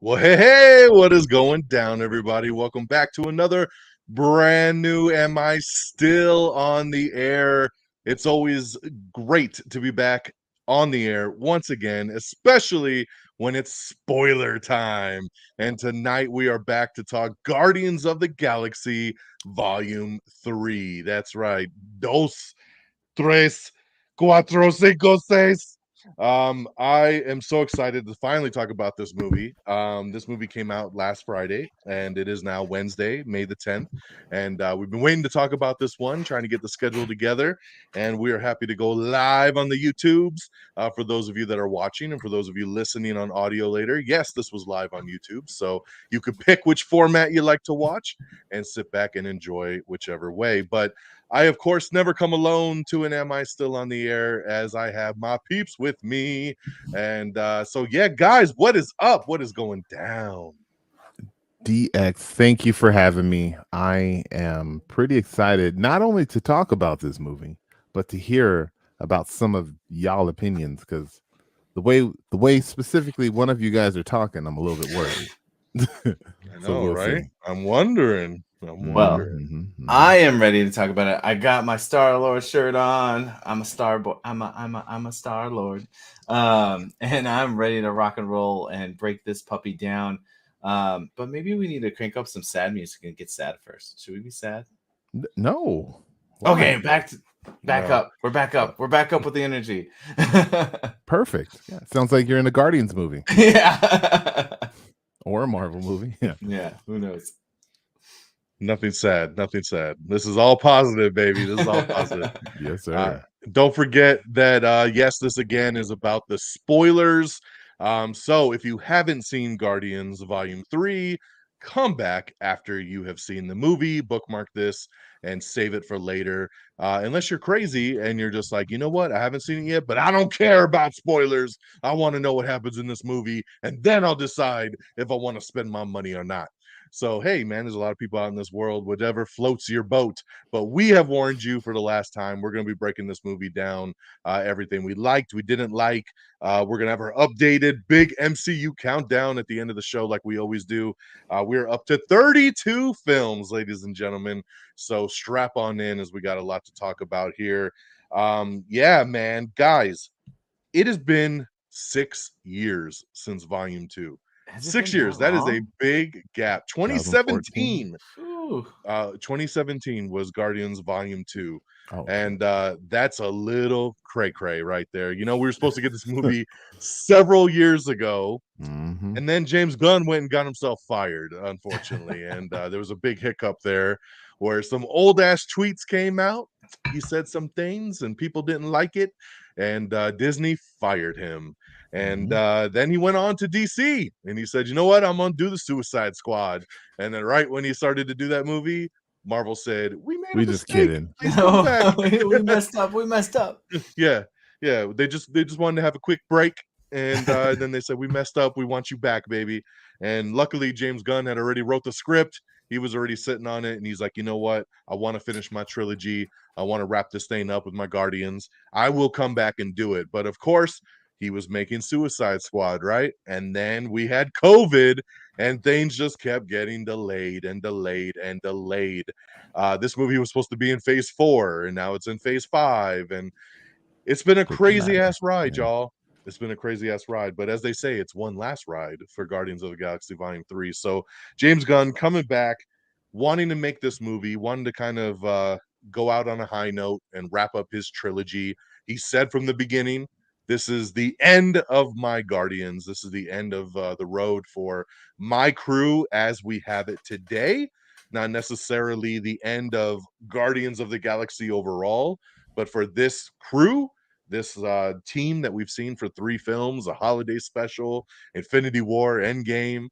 Well, hey, what is going down, everybody? Welcome back to another brand new Am I Still on the Air? It's always great to be back on the air once again, especially when it's spoiler time. And tonight we are back to talk Guardians of the Galaxy Volume 3. That's right. Dos, tres, cuatro, cinco, seis. I am so excited to finally talk about this movie. This movie came out last Friday, and it is now Wednesday, May the 10th. And we've been waiting to talk about this one, trying to get the schedule together. And we are happy to go live on the YouTubes for those of you that are watching, and for those of you listening on audio later. Yes, this was live on YouTube, so you could pick which format you like to watch and sit back and enjoy whichever way. But I, of course, never come alone to an Am I Still on the Air, as I have my peeps with me. And so, yeah, guys, what is up? What is going down? DX, thank you for having me. I am pretty excited not only to talk about this movie, but to hear about some of y'all opinions, because the way specifically one of you guys are talking, I'm a little bit worried. I know, right? See. I'm wondering. I am ready to talk about it. I got my Star Lord shirt on. I'm a Star Lord, and I'm ready to rock and roll and break this puppy down. But maybe we need to crank up some sad music and get sad first. Should we be sad? No. Why? Okay, back up. We're back up. We're back up with the energy. Perfect. Yeah, sounds like you're in a Guardians movie. Yeah. Or a Marvel movie. Yeah. Yeah. Who knows? Nothing sad. Nothing sad. This is all positive, baby. This is all positive. Yes, sir. Don't forget that, yes, this again is about the spoilers. So if you haven't seen Guardians Volume 3, come back after you have seen the movie, bookmark this, and save it for later. Unless you're crazy and you're just like, you know what? I haven't seen it yet, but I don't care about spoilers. I want to know what happens in this movie, and then I'll decide if I want to spend my money or not. So, hey, man, there's a lot of people out in this world, whatever floats your boat. But we have warned you for the last time. We're going to be breaking this movie down, everything we liked, we didn't like. We're going to have our updated big MCU countdown at the end of the show like we always do. We're up to 32 films, ladies and gentlemen. So strap on in, as we got a lot to talk about here. Yeah, man, guys, it has been 6 years since Volume 2. 6 years. That is a big gap. 2017. 2017 was Guardians Volume 2. Oh, and that's a little cray-cray right there. You know, we were supposed to get this movie several years ago. Mm-hmm. And then James Gunn went and got himself fired, unfortunately. And there was a big hiccup there where some old-ass tweets came out. He said some things and people didn't like it. And Disney fired him. And then he went on to DC and he said, you know what? I'm going to do the Suicide Squad. And then right when he started to do that movie, Marvel said, we made a mistake. Just kidding. No, we messed up. We messed up. Yeah. They just wanted to have a quick break. And then they said, we messed up. We want you back, baby. And luckily, James Gunn had already wrote the script. He was already sitting on it. And he's like, you know what? I want to finish my trilogy. I want to wrap this thing up with my Guardians. I will come back and do it. But of course, he was making Suicide Squad, right? And then we had COVID and things just kept getting delayed and delayed and delayed. This movie was supposed to be in phase 4 and now it's in phase 5. And it's been a crazy ass ride, y'all. It's been a crazy ass ride. But as they say, it's one last ride for Guardians of the Galaxy Volume 3. So James Gunn coming back, wanting to make this movie, wanting to kind of go out on a high note and wrap up his trilogy. He said from the beginning, this is the end of my Guardians. This is the end of the road for my crew as we have it today. Not necessarily the end of Guardians of the Galaxy overall, but for this crew, this team that we've seen for 3 films, a holiday special, Infinity War, Endgame,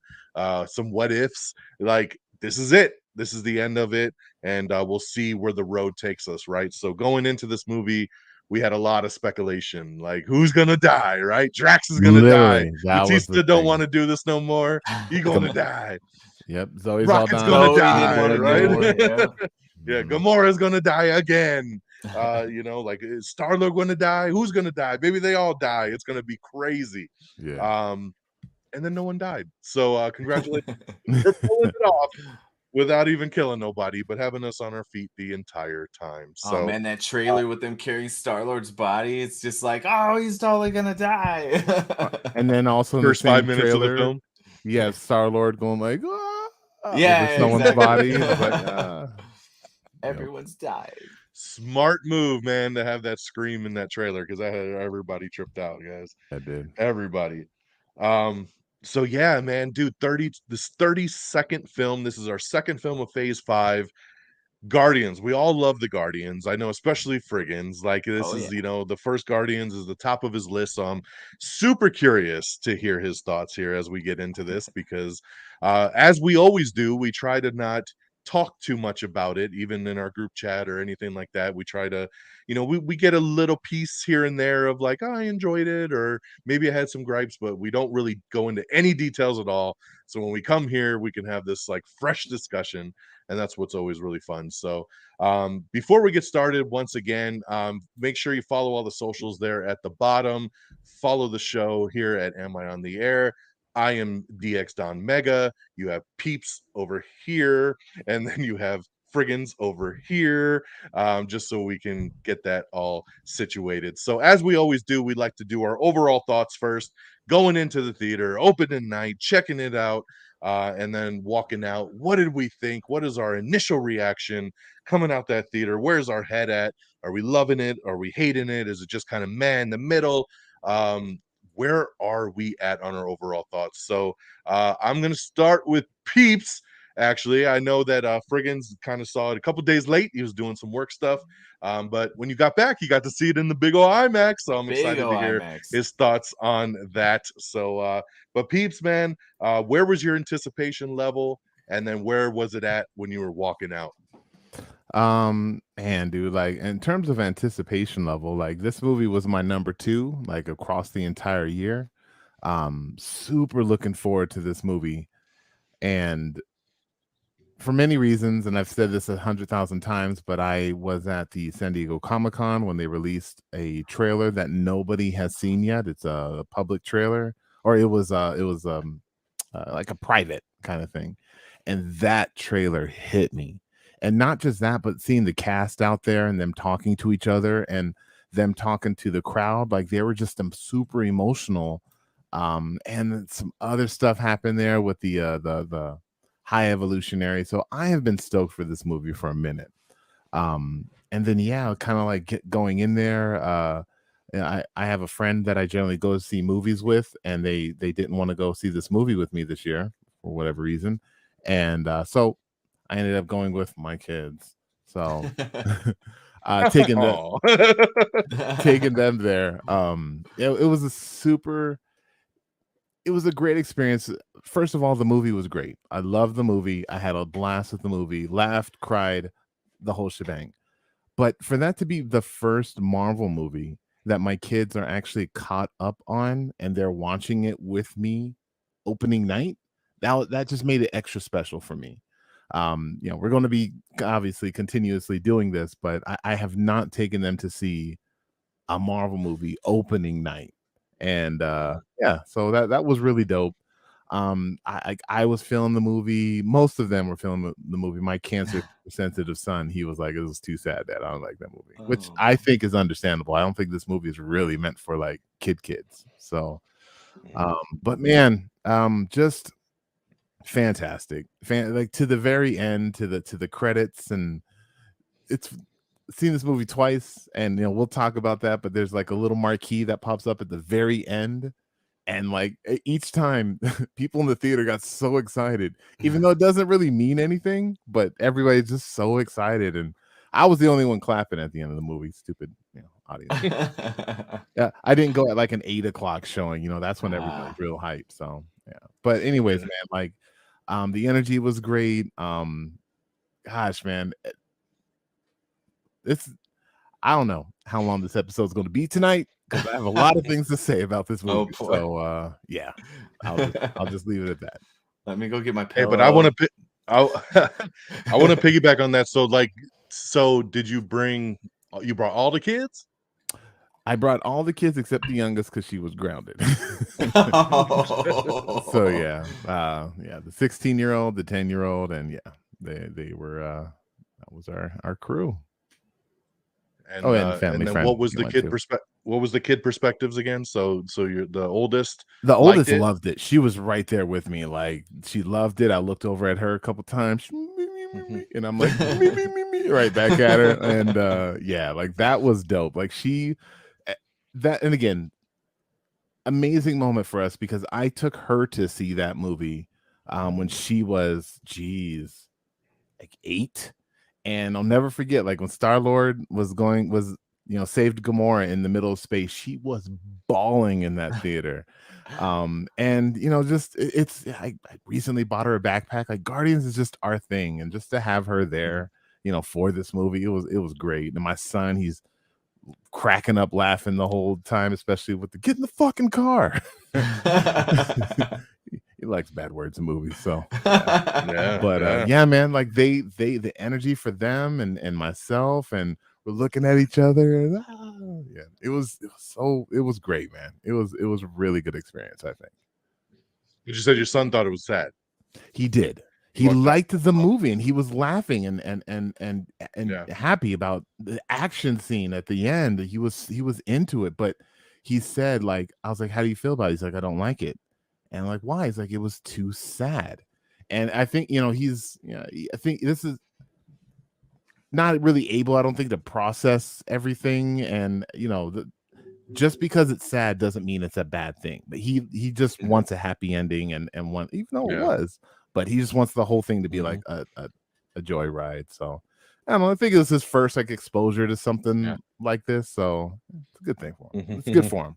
some what ifs, like this is it. This is the end of it. And we'll see where the road takes us, right? So going into this movie, we had a lot of speculation, like who's gonna die, right? Drax is gonna die. Batista don't want to do this no more. He's gonna die. Yep, Zoe's Rocket's all gonna die, right? Yeah, Gamora's gonna die again. You know, like is Star-Lord gonna die? Who's gonna die? Maybe they all die. It's gonna be crazy. Yeah. and then no one died. So congratulations for pulling it off without even killing nobody, but having us on our feet the entire time. Oh So man, that trailer with them carrying Star-Lord's body, it's just like, oh, he's totally gonna die. And then also in the first 5 same minutes of the trailer, film. you have Star-Lord going like, over Yeah, someone's exactly. body. And it's like, Yep. Everyone's dying. Smart move, man, to have that scream in that trailer because I had everybody tripped out, guys. I did. Everybody. So yeah, man, dude, 30-second film. This is our second film of phase 5. Guardians. We all love the Guardians. I know, especially Frigginz. Like this Oh, is, yeah. the first Guardians is the top of his list. So I'm super curious to hear his thoughts here as we get into this because as we always do, we try to not talk too much about it, even in our group chat or anything like that. We try to, we get a little piece here and there of like, oh, I enjoyed it, or maybe I had some gripes, but we don't really go into any details at all. So when we come here, we can have this like fresh discussion, and that's what's always really fun. So before we get started, once again, make sure you follow all the socials there at the bottom. Follow the show here at Am I on the Air? I am DX DONMEGA. You have Peeps over here, and then you have Frigginz over here, just so we can get that all situated. So as we always do, we'd like to do our overall thoughts first, going into the theater, opening night, checking it out, and then walking out. What did we think? What is our initial reaction coming out that theater? Where's our head at? Are we loving it? Are we hating it? Is it just kind of meh in the middle? Where are we at on our overall thoughts? So I'm going to start with Peeps. Actually, I know that Frigginz kind of saw it a couple days late. He was doing some work stuff. But when you got back, you got to see it in the big ol' IMAX. So I'm excited to hear his thoughts on that. So, but Peeps, man, where was your anticipation level? And then where was it at when you were walking out? Man, dude, like in terms of anticipation level, like this movie was my number 2, like across the entire year. Super looking forward to this movie. And for many reasons, and I've said this 100,000 times, but I was at the San Diego Comic-Con when they released a trailer that nobody has seen yet. It's a public trailer, or it was like a private kind of thing. And that trailer hit me. And not just that, but seeing the cast out there and them talking to each other and them talking to the crowd, like they were just super emotional. And some other stuff happened there with the High Evolutionary. So I have been stoked for this movie for a minute. And then kind of like going in there. I have a friend that I generally go to see movies with, and they didn't want to go see this movie with me this year for whatever reason. And so I ended up going with my kids. So taking them there. It was a great experience. First of all, the movie was great. I loved the movie. I had a blast with the movie, laughed, cried, the whole shebang. But for that to be the first Marvel movie that my kids are actually caught up on and they're watching it with me opening night, that just made it extra special for me. We're going to be obviously continuously doing this, but I have not taken them to see a Marvel movie opening night. And so that was really dope. I was feeling the movie. Most of them were feeling the movie. My cancer sensitive son, he was like, it was too sad that I don't like that movie, which I think is understandable. I don't think this movie is really meant for like kids. So, but man, just fantastic. Like to the very end, to the credits, and it's seen this movie twice, and we'll talk about that, but there's like a little marquee that pops up at the very end, and like each time people in the theater got so excited, even though it doesn't really mean anything, but everybody's just so excited. And I was the only one clapping at the end of the movie. Stupid audience. Yeah, I didn't go at like an 8:00 showing, that's when everybody's real hype. So yeah, but anyways, man, like the energy was great. Gosh, man, I don't know how long this episode is going to be tonight because I have a lot of things to say about this movie. So yeah, I'll just leave it at that. Let me go get my pillow. Hey, but I want to I want to piggyback on that. So did you brought all the kids? I brought all the kids except the youngest because she was grounded. So Oh. yeah, the 16-year-old, the 10-year-old, and yeah, they were that was our crew. Oh, and family And then friend went too. what was the kid perspectives again? So you're the oldest The liked oldest it. loved it. She was right there with me. Like she loved it. I looked over at her a couple times, Mhm. and I'm like me, right back at her. And yeah, like that was dope. Like eh, that, and again, amazing moment for us because I took her to see that movie when she was, geez, like 8. And I'll never forget, like when Star-Lord was saved Gamora in the middle of space, she was bawling in that theater. And just I recently bought her a backpack. Like Guardians is just our thing, and just to have her there, for this movie, it was great. And my son, he's cracking up laughing the whole time, especially with the get in the fucking car. He likes bad words in movies, so Yeah, but yeah, man, like they the energy for them and myself, and we're looking at each other, and yeah, it was great, man. It was a really good experience, I think. you said your son thought it was sad. He did. He Okay. liked the movie, and he was laughing and Yeah. happy about the action scene at the end. He was into it, but he said, like, I was like, "How do you feel about it?" He's like, "I don't like it." And I'm like, "Why?" He's like, "It was too sad." And I think, I think this is not really able, I don't think, to process everything. And just because it's sad doesn't mean it's a bad thing. But he just Mhm. wants a happy ending, and one, even though it Yeah. was, but he just wants the whole thing to be like Mhm. a joyride. So I don't know. I think it was his first like exposure to Yeah. something like this. So it's a good thing for him. It's good Mhm. for him.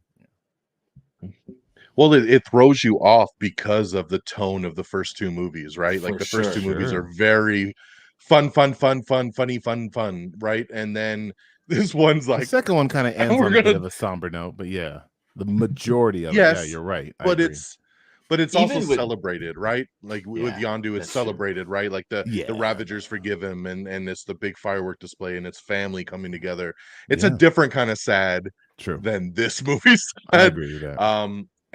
Well, it throws you off because of the tone of the first two movies, right? Like For the first two sure. movies are Sure. very fun, fun, fun, fun, funny, fun, fun, right? And then this one's The like, second one kind of ends we're on a bit gonna of a somber note, but yeah, the majority of it, yeah, yes, you're right. I but agree. it's also Even with celebrated, right? Like with yeah, Yondu, it's that's true. celebrated, right? Like the Yeah, Ravagers forgive him, and it's the big firework display, and it's family coming together. It's a yeah, different kind of sad true. than this movie's I sad. agree with that.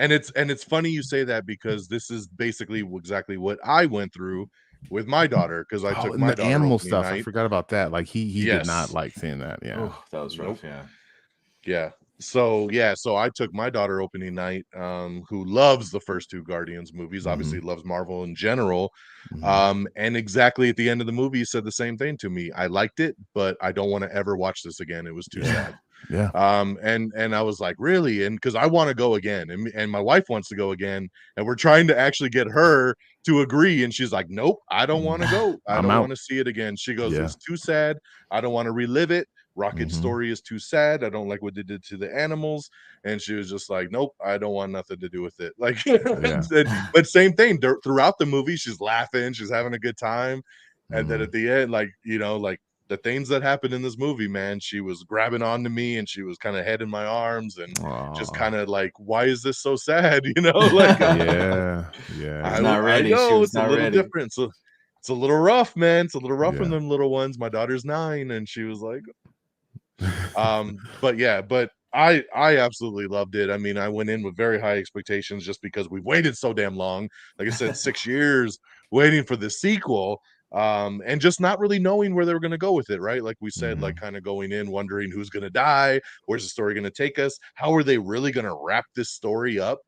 And it's funny you say that because this is basically exactly what I went through with my daughter because I Oh, took and my the daughter animal opening stuff, I night. forgot about that. Like he did not Yes. like seeing that. Yeah. Oh, that was Nope. rough. Yeah. Yeah. So I took my daughter opening night, who loves the first two Guardians movies, obviously Mhm, loves Marvel in general. mhm. And exactly at the end of the movie, he said the same thing to me. I liked it, but I don't want to ever watch this again. It was too Yeah. sad. Yeah. And I was like, really? And because I want to go again, and my wife wants to go again, and we're trying to actually get her to agree, and she's like, nope, I don't want to Mhm. go. I I'm don't out. want to see it again. She goes, Yeah. it's too sad. I don't want to relive it. Rocket's Mhm. story is too sad. I don't like what they did to the animals. And she was just like, nope, I don't want nothing to do with it. Like, Yeah. but same thing throughout the movie, she's laughing, she's having a good time. And then Mhm. at the end, like the things that happened in this movie, man, she was grabbing onto me and she was kind of head in my arms and just Aw. kind of like, why is this so sad? Like Yeah. Was Yeah. not I ready. She know was it's a not little ready. different. So it's a little rough, man. It's a little rough from Yeah. them little ones. My daughter's 9 and she was like, but yeah, but I absolutely loved it. I mean, I went in with very high expectations just because we've waited so damn long. Like I said, 6 years waiting for the sequel. And just not really knowing where they were going to go with it, right? Like we said, like Mhm. kind of going in wondering who's going to die, where's the story going to take us, how are they really going to wrap this story up,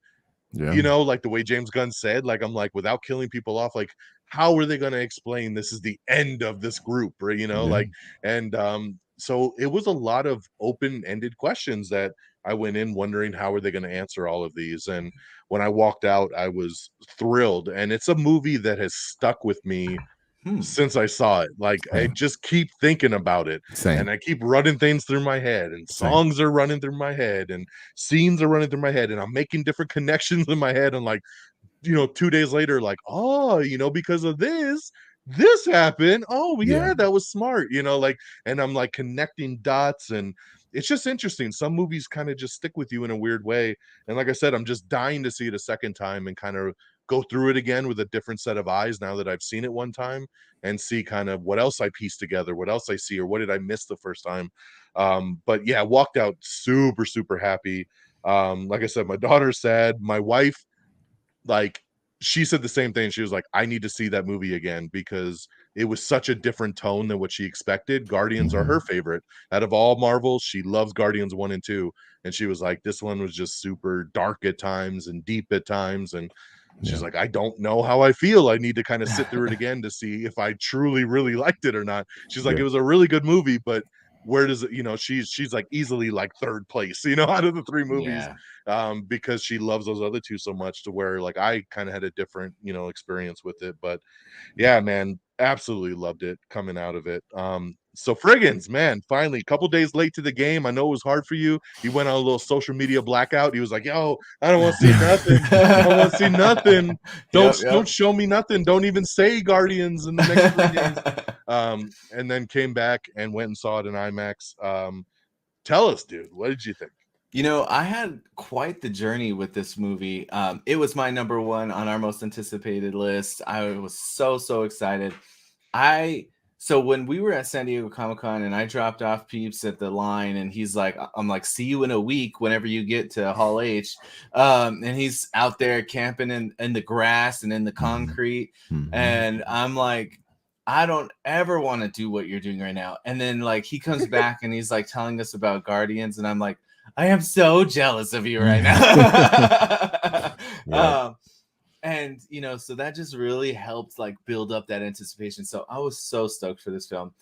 Yeah. like the way James Gunn said, like I'm like, without killing people off, like how are they going to explain this is the end of this group, or Yeah. like, and so it was a lot of open-ended questions that I went in wondering how are they going to answer all of these. And when I walked out, I was thrilled. And it's a movie that has stuck with me Hmm. since I saw it. Like I Same. just keep thinking about it, and Same. I keep running things through my head, and Same. songs are running through my head, and scenes are running through my head, and I'm making different connections in my head. And like, 2 days later, like, oh, because of this happened. Oh, Yeah. yeah, that was smart, like, and I'm like connecting dots, and it's just interesting. Some movies kind of just stick with you in a weird way. And like I said, I'm just dying to see it a second time and kind of go through it again with a different set of eyes now that I've seen it one time and see kind of what else I piece together, what else I see, or what did I miss the first time. But yeah, walked out super, super happy. Like I said, my daughter's sad. My wife, like, she said the same thing. She was like, I need to see that movie again because it was such a different tone than what she expected. Guardians are Mhm. her favorite out of all Marvels. She loves Guardians 1 and 2. And she was like, this one was just super dark at times and deep at times. And she's Yeah. like, I don't know how I feel. I need to kind of sit through it again to see if I truly, really liked it or not. She's like, Yeah. it was a really good movie, but where does it, she's like easily like third place, out of the 3 movies, Yeah. because she loves those other 2 so much to where like I kind of had a different, experience with it. But yeah, man, absolutely loved it coming out of it. So Frigginz, man, finally, a couple days late to the game. I know it was hard for you. He went on a little social media blackout. He was like, "Yo, I don't want to see nothing. I don't want to see nothing. Don't Yep. show me nothing. Don't even say Guardians in the next 3 games." And then came back and went and saw it in IMAX. Tell us, dude, what did you think? I had quite the journey with this movie. It was my number 1 on our most anticipated list. I was so excited. So when we were at San Diego Comic-Con and I dropped off Peeps at the line and he's like, I'm like, see you in a week whenever you get to Hall H. And he's out there camping in the grass and in the concrete. Mhm. And I'm like, I don't ever want to do what you're doing right now. And then like he comes back and he's like telling us about Guardians. And I'm like, I am so jealous of you right now. Yeah. And so that just really helped like build up that anticipation. So I was so stoked for this film.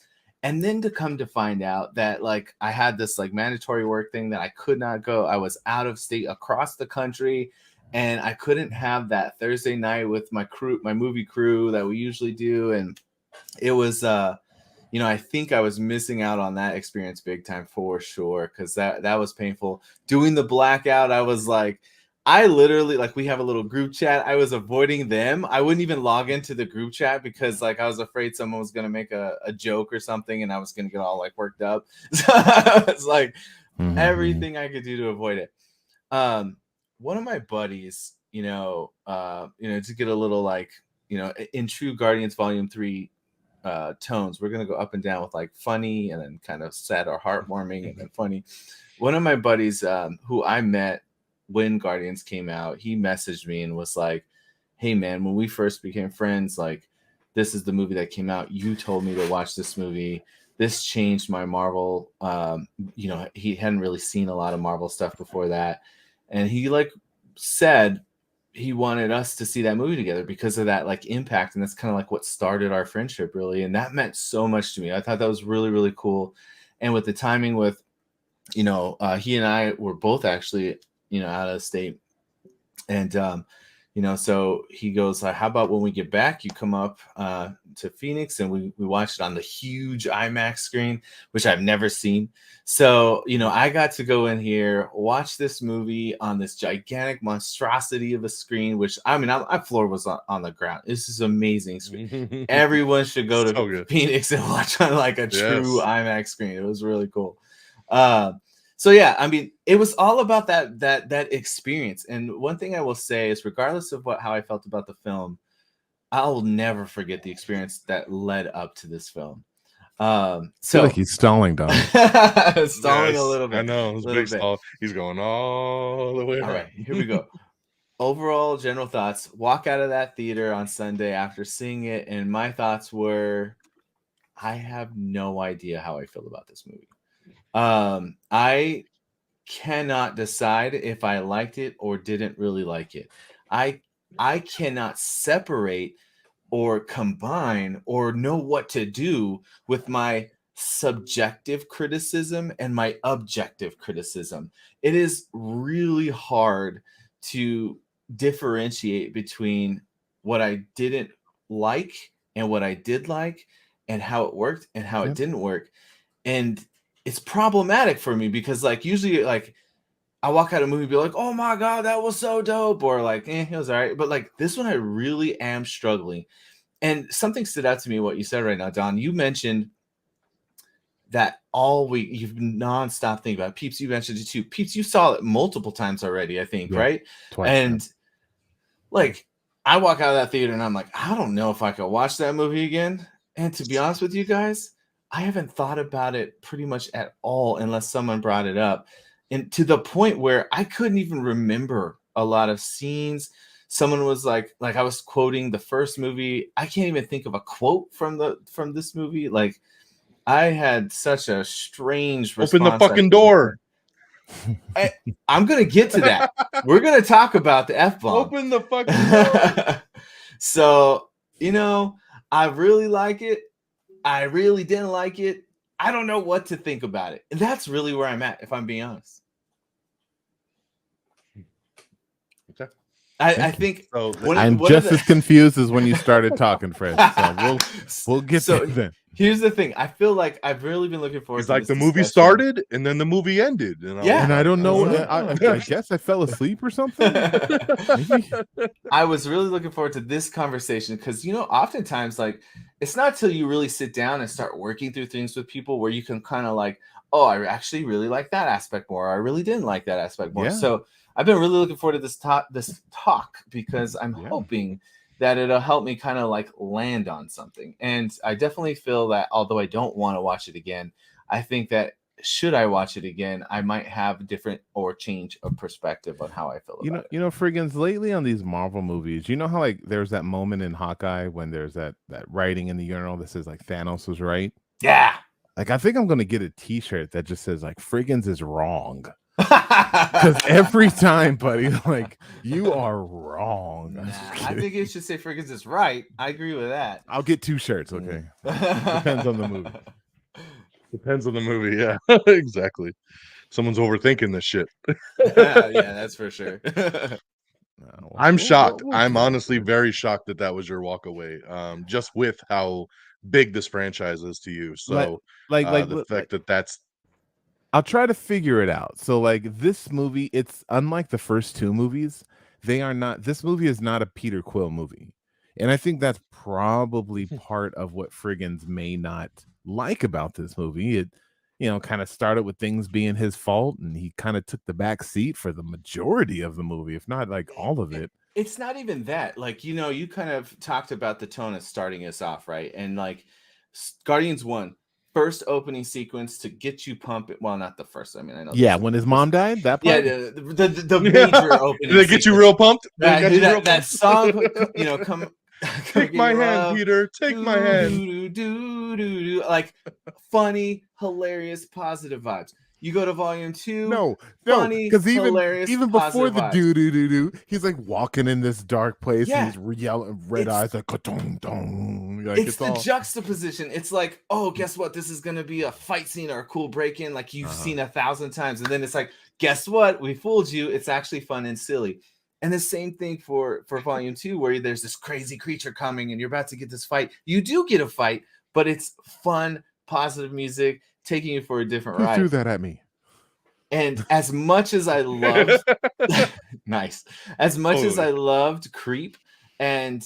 And then to come to find out that like I had this like mandatory work thing that I could not go. I was out of state across the country and I couldn't have that Thursday night with my crew, my movie crew that we usually do. And it was I think I was missing out on that experience big time for sure, because that was painful. Doing the blackout, I was like, I literally, like, we have a little group chat. I was avoiding them. I wouldn't even log into the group chat because like I was afraid someone was gonna make a joke or something and I was gonna get all like worked up. So it's like everything I could do to avoid it. One of my buddies, to get a little like, in true Guardians Vol.3 tones, we're gonna go up and down with like funny and then kind of sad or heartwarming and then funny. One of my buddies who I met when Guardians came out, he messaged me and was like, hey man, when we first became friends, like this is the movie that came out, you told me to watch this movie, this changed my Marvel. He hadn't really seen a lot of Marvel stuff before that, and he like said he wanted us to see that movie together because of that like impact, and that's kind of like what started our friendship really, and that meant so much to me. I thought that was really, really cool. And with the timing with he and I were both actually out of state, and so he goes like, how about when we get back you come up to Phoenix and we watched it on the huge IMAX screen, which I've never seen. So I got to go in here, watch this movie on this gigantic monstrosity of a screen, which I mean my floor was on the ground. This is amazing screen. Everyone should go to Phoenix and watch on like a true IMAX screen. It was really cool. So yeah, I mean, it was all about that experience. And one thing I will say is, regardless of how I felt about the film, I'll never forget the experience that led up to this film. So I feel like he's stalling, Don. Stalling a little bit. I know, it's big stall. He's going all the way. All right, here we go. Overall, general thoughts. Walk out of that theater on Sunday after seeing it, and my thoughts were, I have no idea how I feel about this movie. I cannot decide if I liked it or didn't really like it. I cannot separate or combine or know what to do with my subjective criticism and my objective criticism. It is really hard to differentiate between what I didn't like and what I did like, and how it worked and how it didn't work. And it's problematic for me because like usually like I walk out of a movie and be like, oh my God, that was so dope. Or like, it was all right. But like this one, I really am struggling. And something stood out to me, what you said right now, Don. You mentioned that all week you've been nonstop thinking about Peeps. You mentioned it too. Peeps, you saw it multiple times already, I think, right? Twice. And like I walk out of that theater and I'm like, I don't know if I could watch that movie again. And to be honest with you guys, I haven't thought about it pretty much at all unless someone brought it up. And to the point where I couldn't even remember a lot of scenes. Someone was like I was quoting the first movie. I can't even think of a quote from this movie. Like I had such a strange Open the response. fucking door. I'm gonna get to that. We're gonna talk about the F-bomb. Open the fucking door. So, I really like it. I really didn't like it. I don't know what to think about it. And that's really where I'm at, if I'm being honest. Okay. I think so. I'm just as confused as when you started talking, Fred. So we'll get there then. Here's the thing. I feel like I've really been looking forward to like this the movie discussion. started and then the movie ended. And I don't know. I guess I fell asleep or something. I was really looking forward to this conversation because, oftentimes, like, it's not till you really sit down and start working through things with people where you can kind of like, oh, I actually really like that aspect more. I really didn't like that aspect more. Yeah. So I've been really looking forward to this talk because I'm hoping that it'll help me kind of like land on something. And I definitely feel that although I don't want to watch it again, I think that should I watch it again, I might have a different or change of perspective on how I feel about it. Frigginz, lately on these Marvel movies, you know how like there's that moment in Hawkeye when there's that writing in the urinal that says like Thanos was right? Yeah. Like I think I'm gonna get a t-shirt that just says like Frigginz is wrong. Because every time, buddy, like you are wrong. I think it should say Frigginz is right. I agree with that. I'll get 2 shirts, okay? Depends on the movie. Depends on the movie, yeah. Exactly. Someone's overthinking this shit. Yeah, that's for sure. I'm shocked. I'm honestly very shocked that was your walk away. Just with how big this franchise is to you. So the fact that's I'll try to figure it out. So like this movie, it's unlike the first 2 movies. This movie is not a Peter Quill movie. And I think that's probably part of what Frigginz may not like about this movie. It, kind of started with things being his fault, and he kind of took the back seat for the majority of the movie, if not like all of it. It's not even that. Like, you kind of talked about the tone of starting us off, right? And like Guardians 1, first opening sequence to get you pumping. Well, not the first. I mean, I know. Yeah, when his mom died, that part. Yeah, the major opening. Did they get you real pumped? That song, come. Take my hand, Peter. Take my hand. Like funny, hilarious, positive vibes. You go to volume 2. No, funny, because hilarious, even before the vibes. he's like walking in this dark place. Yeah. And he's yelling, red eyes, like ka-dong-dong. Like it's the juxtaposition. It's like, oh, guess what? This is gonna be a fight scene or a cool break-in, like you've seen 1,000 times, and then it's like, guess what? We fooled you. It's actually fun and silly. And the same thing for volume 2, where there's this crazy creature coming and you're about to get this fight. You do get a fight, but it's fun, positive music, taking you for a different ride. Who threw that at me? And as much as I loved nice. As much as I loved Creep and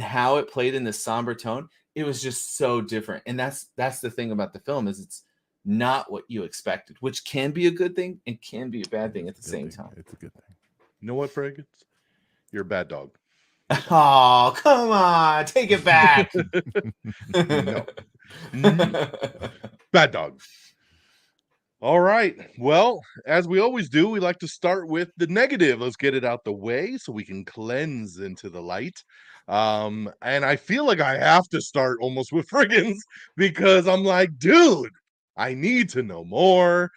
how it played in the somber tone, it was just so different. And that's the thing about the film is it's not what you expected, which can be a good thing and can be a bad thing at the same time. It's a good thing. You know what, Frigginz? You're a bad dog. Oh, come on. Take it back. No. Bad dog. All right. Well, as we always do, we like to start with the negative. Let's get it out the way so we can cleanse into the light. And I feel like I have to start almost with Frigginz because I'm like, dude, I need to know more.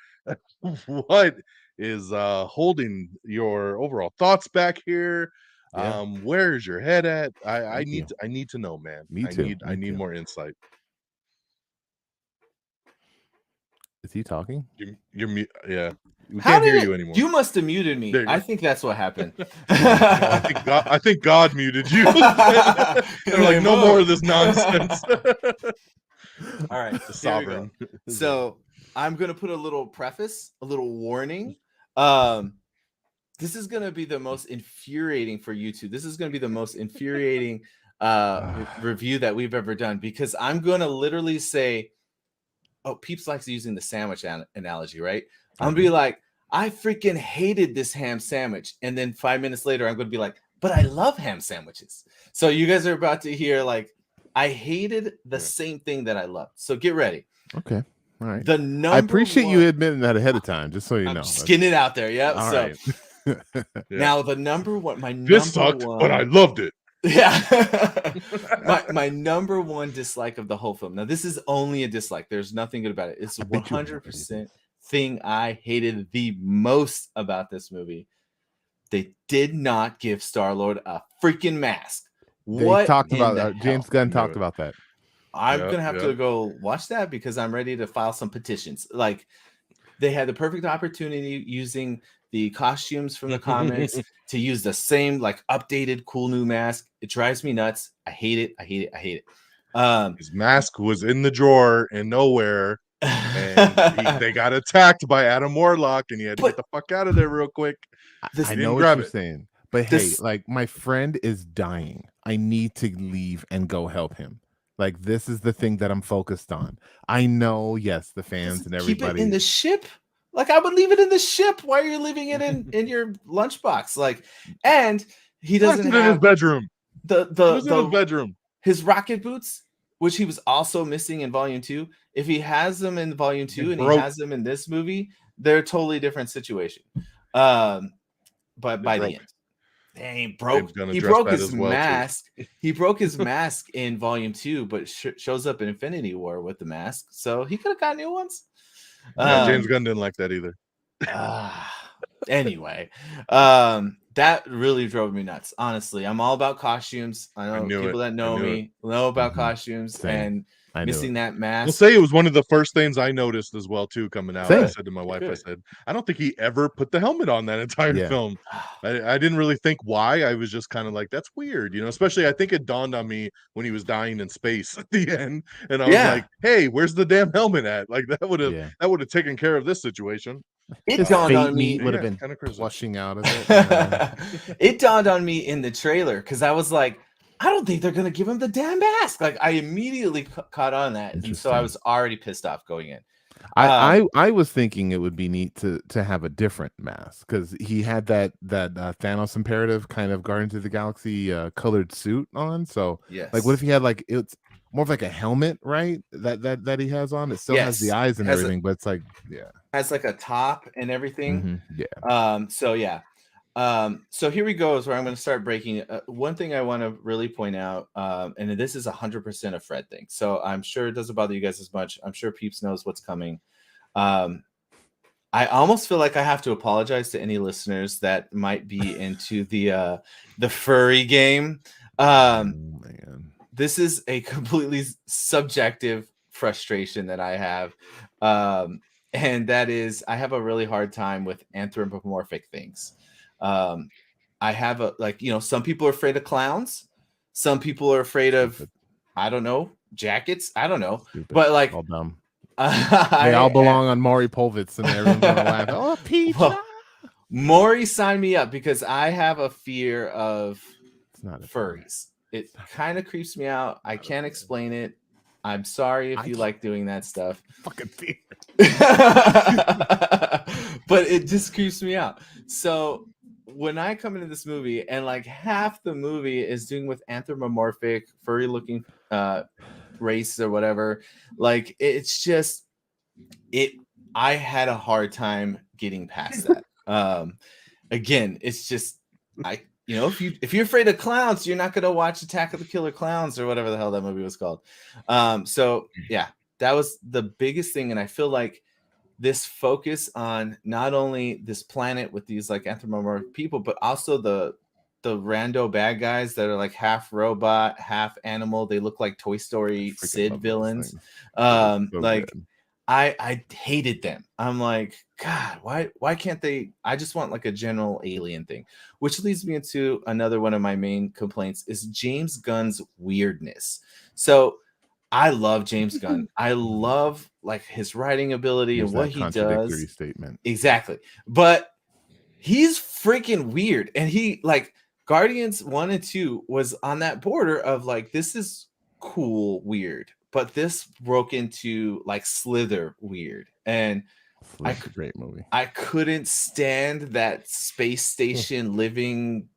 What is holding your overall thoughts back here? Yeah. Where's your head at? I need to know, man. Me too. I need more insight. Is he talking? You're yeah. We How can't hear did you anymore. You must have muted me. There you I go. think that's what happened. I think God muted you. They're like, no more of this nonsense. All right, The sovereign. So I'm gonna put a little preface, a little warning. This is gonna be the most infuriating for you two. This is gonna be the most infuriating review that we've ever done because I'm gonna literally say, oh, Peeps likes using the sandwich analogy, right? I'm gonna be like, I freaking hated this ham sandwich, and then 5 minutes later, I'm gonna be like, but I love ham sandwiches. So you guys are about to hear like I hated the same thing that I loved. So get ready. Okay. All right. The number I appreciate one, you admitting that ahead of time, just so you know. I'm just getting it out there. Yeah. All So right. now the number one, my This number sucked, one, but I loved it. yeah. my number one dislike of the whole film. Now this is only a dislike. There's nothing good about it. It's 100% thing I hated the most about this movie. They did not give Star-Lord a freaking mask. They talked about James Gunn talked about that. I'm gonna have to go watch that because I'm ready to file some petitions. Like, they had the perfect opportunity using the costumes from the comics to use the same like updated cool new mask. It drives me nuts. I hate it. I hate it. I hate it. His mask was in the drawer and nowhere, and they got attacked by Adam Warlock, and he had to get the fuck out of there real quick. I know what you're saying, but hey, like, my friend is dying. I need to leave and go help him. Like, this is the thing that I'm focused on. I know, yes, the fans and everybody. Keep it in the ship. Like, I would leave it in the ship. Why are you leaving it in your lunchbox? Like, and he doesn't have in his bedroom. The in his bedroom. His rocket boots, which he was also missing in Volume 2. If he has them in Volume 2 and he has them in this movie, they're a totally different situation. But by the end, he broke his mask. He broke his mask in Volume 2, but shows up in Infinity War with the mask, so he could have got new ones. James Gunn didn't like that either. Anyway, that really drove me nuts. Honestly, I'm all about costumes. I know people that know me know about costumes. Same. And missing that mask. I'll say it was one of the first things I noticed as well too coming out. I said to my wife, I said, I don't think he ever put the helmet on that entire film. I didn't really think why. I was just kind of like, that's weird, you know, especially I think it dawned on me when he was dying in space at the end. And I was like, hey, where's the damn helmet at? Like, that would have taken care of this situation. It dawned on me would have been kind of flushing out of it. It dawned on me in the trailer because I was like, I don't think they're gonna give him the damn mask. Like, I immediately caught on that, and so I was already pissed off going in. I was thinking it would be neat to have a different mask because he had that Thanos imperative kind of Guardians of the Galaxy colored suit on. So like, what if he had like, it's more of like a helmet, right? That he has on. It still has the eyes and everything, but it's like has like a top and everything. Mm-hmm. So here we go is where I'm going to start breaking. One thing I want to really point out, and this is 100% a Fred thing. So I'm sure it doesn't bother you guys as much. I'm sure Peeps knows what's coming. I almost feel like I have to apologize to any listeners that might be into the furry game. This is a completely subjective frustration that I have. And that is, I have a really hard time with anthropomorphic things. I have some people are afraid of clowns. Some people are afraid of, I don't know, jackets. I don't know. Stupid. But like, all dumb. They all belong on Maury Povitz, and everyone's gonna laugh. Oh, Peach. Maury signed me up because I have a fear of furries. It kind of creeps me out. I can't explain it. I'm sorry if you like doing that stuff. Fucking fear. But it just creeps me out. So when I come into this movie and like half the movie is doing with anthropomorphic, furry looking race or whatever, like it's just I had a hard time getting past that. Again, it's just if you're afraid of clowns, you're not gonna watch Attack of the Killer Clowns or whatever the hell that movie was called. So yeah, that was the biggest thing, and I feel like this focus on not only this planet with these like anthropomorphic people, but also the rando bad guys that are like half robot, half animal. They look like Toy Story Sid villains. I hated them. I'm like, God, why can't they? I just want like a general alien thing, which leads me into another one of my main complaints is James Gunn's weirdness. So I love James Gunn. I love like his writing ability and what he does. Statement. Exactly. But he's freaking weird. And he like Guardians 1 and 2 was on that border of like, this is cool, weird. But this broke into like Slither weird. And a great movie. I couldn't stand that space station living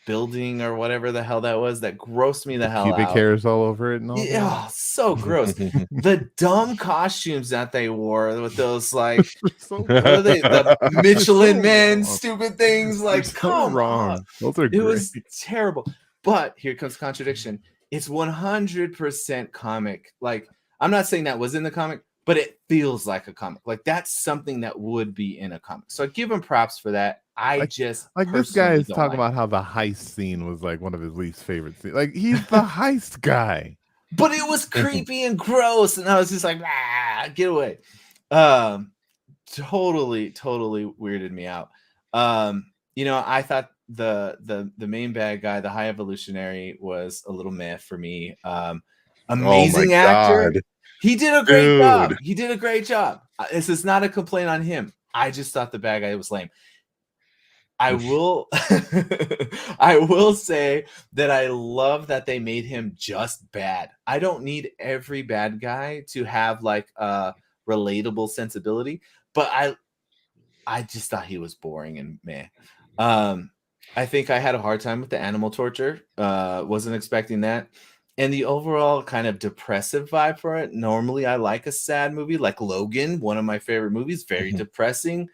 building or whatever the hell that was that grossed me the hell Pubic out. hairs all over it and all Yeah, so gross. The dumb costumes that they wore with those like so what are they? The Michelin so Man wrong. stupid things. Like, so come wrong. on. Those are It great. was terrible. But here comes contradiction. It's 100% comic. Like, I'm not saying that was in the comic, but it feels like a comic. Like, that's something that would be in a comic. So I give him props for that. I just like this guy is talking like about how the heist scene was like one of his least favorite scenes. Like he's the heist guy. But it was creepy and gross, and I was just like, get away. Totally weirded me out. You know, I thought the main bad guy, the High Evolutionary, was a little meh for me. Amazing actor. God. He did a great job. He did a great job. This is not a complaint on him. I just thought the bad guy was lame. I will I will say that I love that they made him just bad. I don't need every bad guy to have like a relatable sensibility, but I just thought he was boring and meh. I think I had a hard time with the animal torture. Wasn't expecting that. And the overall kind of depressive vibe for it. Normally I like a sad movie like Logan, one of my favorite movies, very depressing.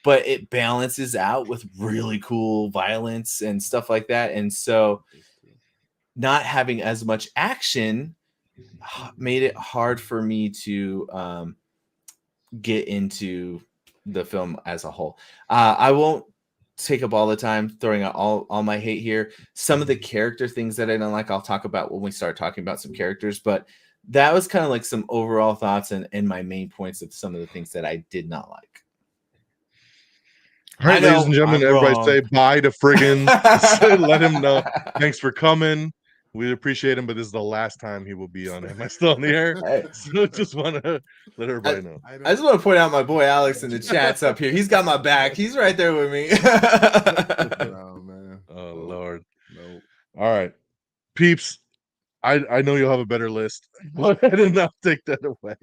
But it balances out with really cool violence and stuff like that. And so not having as much action made it hard for me to get into the film as a whole. I won't take up all the time throwing out all my hate here. Some of the character things that I don't like, I'll talk about when we start talking about some characters. But that was kind of like some overall thoughts and my main points of some of the things that I did not like. All right, ladies and gentlemen, everybody say bye to Frigginz. Let him know. Thanks for coming. We appreciate him, but this is the last time he will be on Am I Still in the Air? Hey. So just want to let everybody know. I just want to point out my boy Alex in the chats up here. He's got my back. He's right there with me. Oh man. Oh Lord. Nope. All right. Peeps, I know you'll have a better list. Go ahead and not take that away.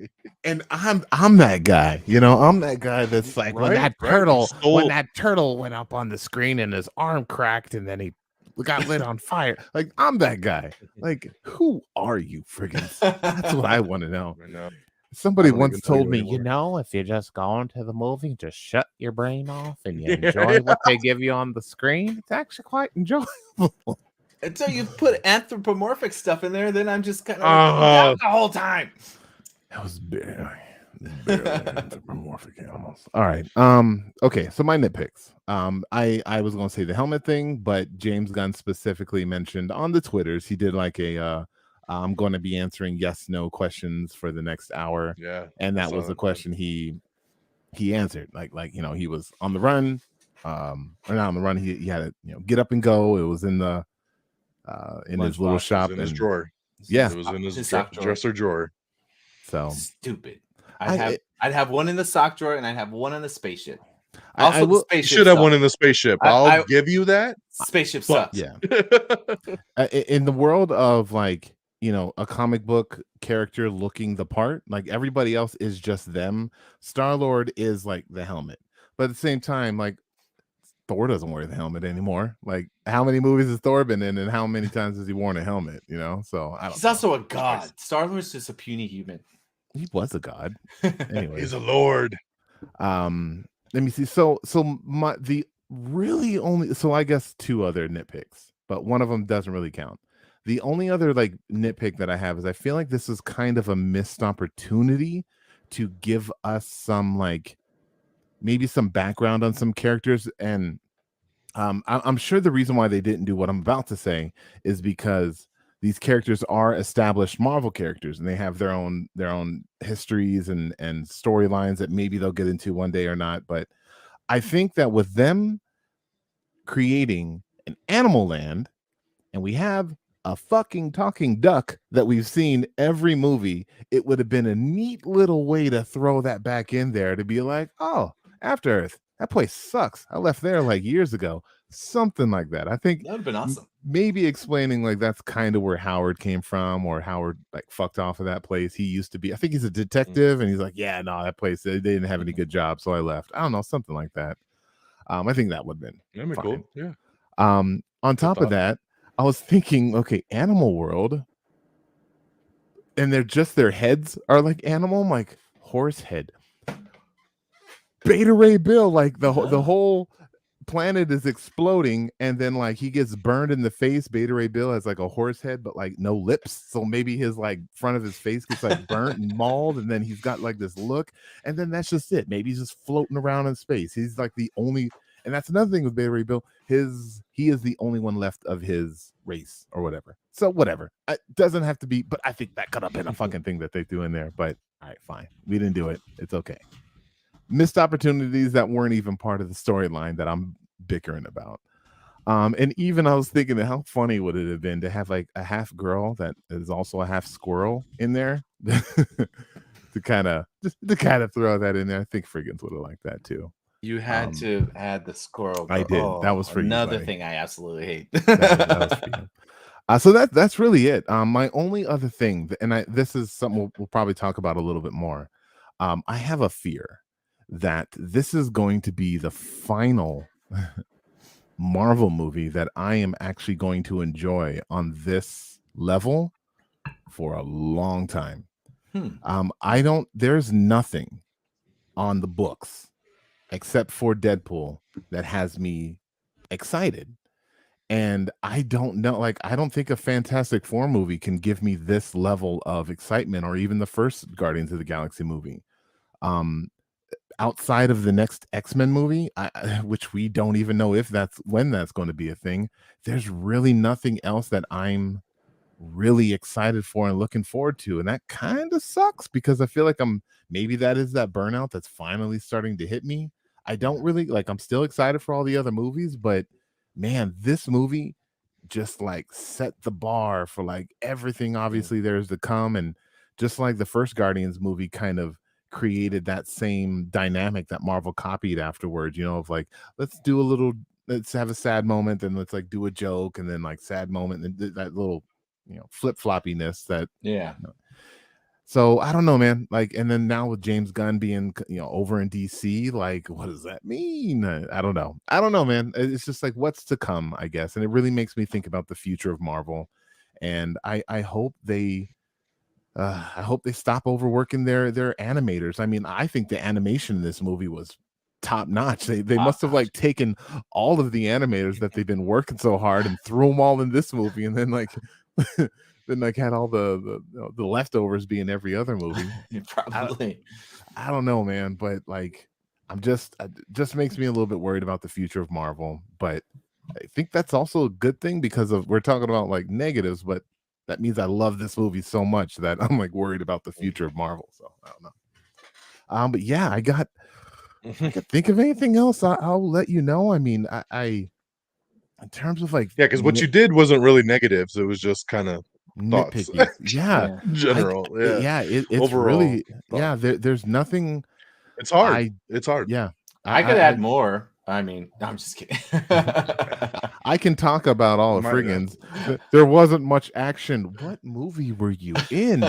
And I'm that guy, you know. I'm that guy that's like when that turtle went up on the screen and his arm cracked and then he got lit on fire. Like I'm that guy. Like who are you, Frigginz? That's what I want to know. Somebody once told me, you know, if you just go into the movie, just shut your brain off and you enjoy what they give you on the screen. It's actually quite enjoyable. Until you put anthropomorphic stuff in there, then I'm just kind of down the whole time. That was barely anthropomorphic animals. All right. Okay. So my nitpicks. I was gonna say the helmet thing, but James Gunn specifically mentioned on the Twitters he did like a I'm going to be answering yes/no questions for the next hour. Yeah, and that was the question he answered. Like you know he was on the run, or not on the run. He had to get up and go. It was in the in his little shop in his drawer. Yeah, it was in his dresser drawer. So stupid. I'd have one in the sock drawer and I'd have one in the spaceship. Also, the spaceship should have one in the spaceship. I'll give you that. Spaceship sucks. Yeah. In the world of like a comic book character looking the part, like everybody else is just them. Star-Lord is like the helmet, but at the same time, like Thor doesn't wear the helmet anymore. Like, how many movies has Thor been in, and how many times has he worn a helmet? So he's also a god. Star-Lord's just a puny human. He was a god. Anyway, he's a lord. Let me see. So I guess two other nitpicks, but one of them doesn't really count. The only other like nitpick that I have is I feel like this is kind of a missed opportunity to give us some like maybe some background on some characters. And I'm sure the reason why they didn't do what I'm about to say is because these characters are established Marvel characters and they have their own histories and storylines that maybe they'll get into one day or not. But I think that with them creating an Animal Land, and we have a fucking talking duck that we've seen every movie, it would have been a neat little way to throw that back in there to be like, oh, After Earth, that place sucks. I left there like years ago. Something like that. I think that would have been awesome. Maybe explaining like that's kind of where Howard came from, or Howard like fucked off of that place. He used to be, I think he's a detective, and he's like, yeah, no, that place, they didn't have any good jobs, so I left. I don't know, something like that. I think that would have been cool. Yeah. On top of that, I was thinking, okay, Animal World, and they're just their heads are like animal. I'm like horse head. Beta Ray Bill, like the whole planet is exploding, and then like he gets burned in the face. Beta Ray Bill has like a horse head, but like no lips, so maybe his like front of his face gets like burnt and mauled, and then he's got like this look, and then that's just it. Maybe he's just floating around in space. He's like the only, and that's another thing with Beta Ray Bill. He is the only one left of his race or whatever. So whatever, it doesn't have to be, but I think that could have been a fucking thing that they threw in there. But all right, fine, we didn't do it. It's okay. Missed opportunities that weren't even part of the storyline that I'm bickering about. And even I was thinking, how funny would it have been to have like a half girl that is also a half squirrel in there to kind of throw that in there. I think Frigginz would have liked that too. You had to add the squirrel. I did. That was for another you, thing I absolutely hate. that was for you. So that's really it. My only other thing, and this is something we'll probably talk about a little bit more. I have a fear that this is going to be the final Marvel movie that I am actually going to enjoy on this level for a long time. There's nothing on the books except for Deadpool that has me excited. And I don't know, like, I don't think a Fantastic Four movie can give me this level of excitement, or even the first Guardians of the Galaxy movie. Outside of the next X-Men movie, which we don't even know when that's going to be a thing, there's really nothing else that I'm really excited for and looking forward to. And that kind of sucks, because I feel like maybe that is that burnout that's finally starting to hit me. I don't really like, I'm still excited for all the other movies, but man, this movie just like set the bar for like everything obviously there's to come. And just like the first Guardians movie kind of created that same dynamic that Marvel copied afterwards, of like, let's have a sad moment, then let's like do a joke, and then like sad moment, and that little flip-floppiness that So I don't know, man. Like, and then now with James Gunn being over in DC, like, what does that mean? I don't know, man. It's just like what's to come, I guess. And it really makes me think about the future of Marvel. And I hope they stop overworking their animators. I mean, I think the animation in this movie was top notch. They must have like taken all of the animators that they've been working so hard and threw them all in this movie, and then like had all the leftovers be in every other movie. Probably. I don't know, man, but like it just makes me a little bit worried about the future of Marvel. But I think that's also a good thing, because we're talking about like negatives, but that means I love this movie so much that I'm like worried about the future of Marvel. So I don't know. But yeah, I could think of anything else, I'll let you know. I mean, I in terms of like, because what you did wasn't really negatives. It was just kind of nitpicky. Yeah. General. It's overall really there's nothing. It's hard. It's hard. Yeah. I could add more. I mean, no, I'm just kidding. I can talk about all of Frigginz. There wasn't much action. What movie were you in?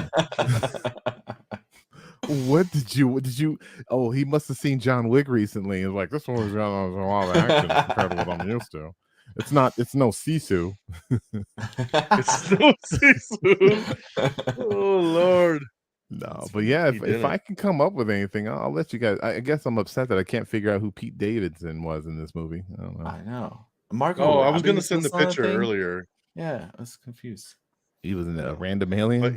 What did you? Oh, he must have seen John Wick recently and like, this one was a lot of action compared to what I'm used to. It's no Sisu. It's no Sisu. Oh Lord. No, but yeah, if I can come up with anything, I'll let you guys. I guess I'm upset that I can't figure out who Pete Davidson was in this movie. I don't know. I know. Marco. Oh, I was going to send the picture earlier. Yeah, I was confused. He was in a random alien. But,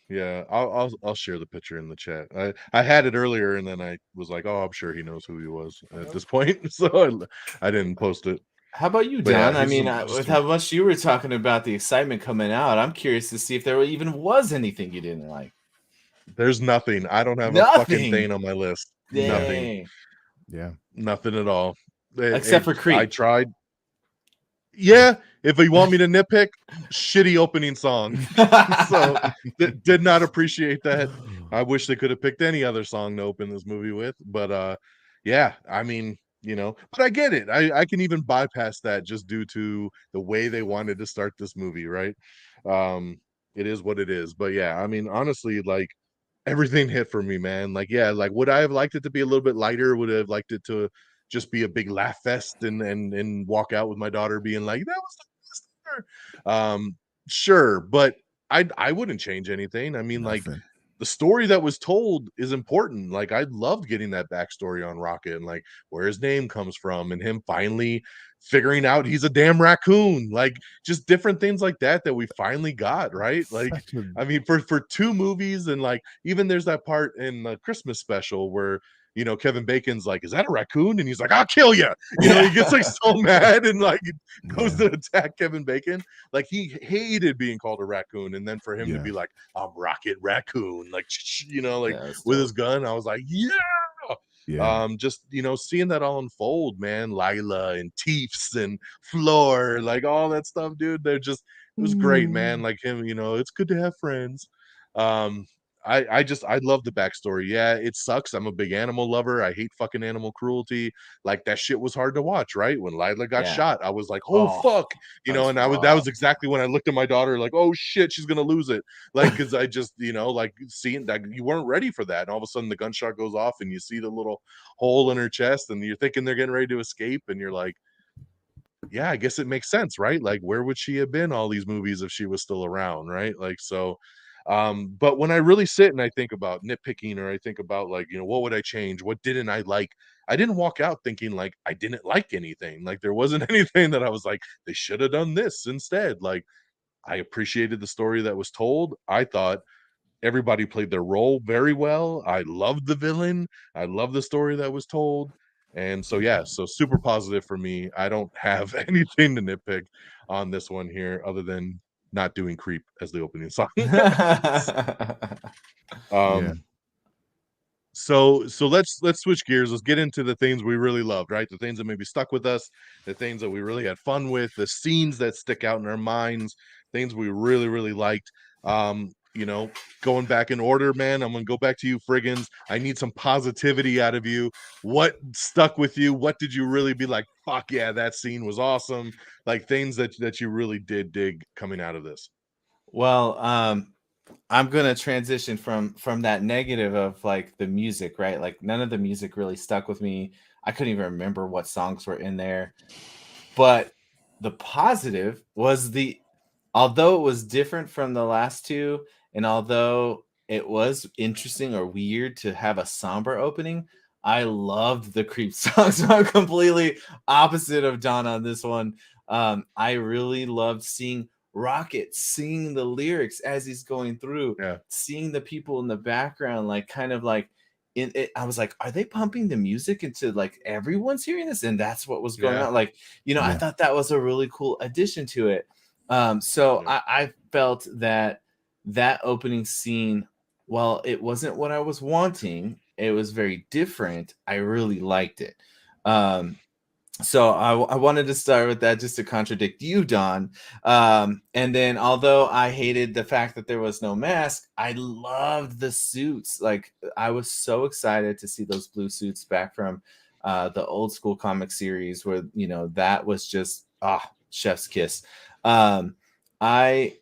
yeah, I'll share the picture in the chat. I had it earlier, and then I was like, oh, I'm sure he knows who he was at this point, so I didn't post it. How about you, John? I mean, with how much you were talking about the excitement coming out, I'm curious to see if there even was anything you didn't like. There's nothing. I don't have a fucking thing on my list. Dang. Nothing. Yeah. Nothing at all. Except for Creed. I tried. Yeah, if you want me to nitpick, shitty opening song. So did not appreciate that. I wish they could have picked any other song to open this movie with. But yeah, I mean, but I get it. I can even bypass that just due to the way they wanted to start this movie, right? It is what it is. But yeah, I mean, honestly, like, everything hit for me, man. Like, yeah, like, would I have liked it to be a little bit lighter? Would I have liked it to just be a big laugh fest and walk out with my daughter being like, that was the best ever. Sure, but I wouldn't change anything. I mean, like, Nothing. the story that was told is important. Like, I loved getting that backstory on Rocket and like where his name comes from and him finally figuring out he's a damn raccoon. Like, just different things like that we finally got, right? Like, Such a I mean, for 2 movies, and like even there's that part in the Christmas special where Kevin Bacon's like, "Is that a raccoon?" And he's like, "I'll kill you." He gets like so mad and like goes yeah, to attack Kevin Bacon. Like, he hated being called a raccoon, and then for him to yeah, be like, "I'm Rocket Raccoon," like, like Yeah, that's with his dope. gun, I was like, "Yeah." yeah. Just seeing that all unfold, man. Lila and Teefs and Floor, like all that stuff, dude. It was great, man. Mm. Like him, it's good to have friends. Um, I love the backstory. Yeah, it sucks. I'm a big animal lover. I hate fucking animal cruelty. Like, that shit was hard to watch, right? When Lila got Yeah. shot, I was like, oh Oh, fuck, that's and that rough. was exactly when I looked at my daughter, like, oh shit, she's gonna lose it. Like, because I just, like, seeing that you weren't ready for that, and all of a sudden the gunshot goes off, and you see the little hole in her chest, and you're thinking they're getting ready to escape, and you're like, yeah, I guess it makes sense, right? Like, where would she have been all these movies if she was still around, right? Like, so, but when I really sit and I think about nitpicking, or I think about, like, what would I change? What didn't I like? I didn't walk out thinking like I didn't like anything. Like, there wasn't anything that I was like, they should have done this instead. Like, I appreciated the story that was told. I thought everybody played their role very well. I loved the villain. I love the story that was told. And so, yeah, so super positive for me. I don't have anything to nitpick on this one here other than not doing Creep as the opening song. Yeah. um so let's switch gears. Let's get into the things we really loved, right? The things that maybe stuck with us, the things that we really had fun with, the scenes that stick out in our minds, things we really, really liked. Going back in order, man, I'm gonna go back to you, Frigginz. I need some positivity out of you. What stuck with you? What did you really be like, fuck yeah, that scene was awesome? Like, things that you really did dig coming out of this. Well, I'm gonna transition from that negative of like the music, right? Like, none of the music really stuck with me. I couldn't even remember what songs were in there. But the positive was although it was different from the last two, and although it was interesting or weird to have a somber opening, I loved the creep song. So I'm completely opposite of Don on this one. I really loved seeing Rocket singing the lyrics as he's going through, Yeah. seeing the people in the background, like kind of like in it. I was like, are they pumping the music into like everyone's hearing this? And that's what was going Yeah. on. Like, I Yeah. thought that was a really cool addition to it. So Yeah. I felt that opening scene, while it wasn't what I was wanting, it was very different. I really liked it. So I wanted to start with that just to contradict you, Don. And then, although I hated the fact that there was no mask, I loved the suits. Like, I was so excited to see those blue suits back from the old school comic series, where that was just chef's kiss. I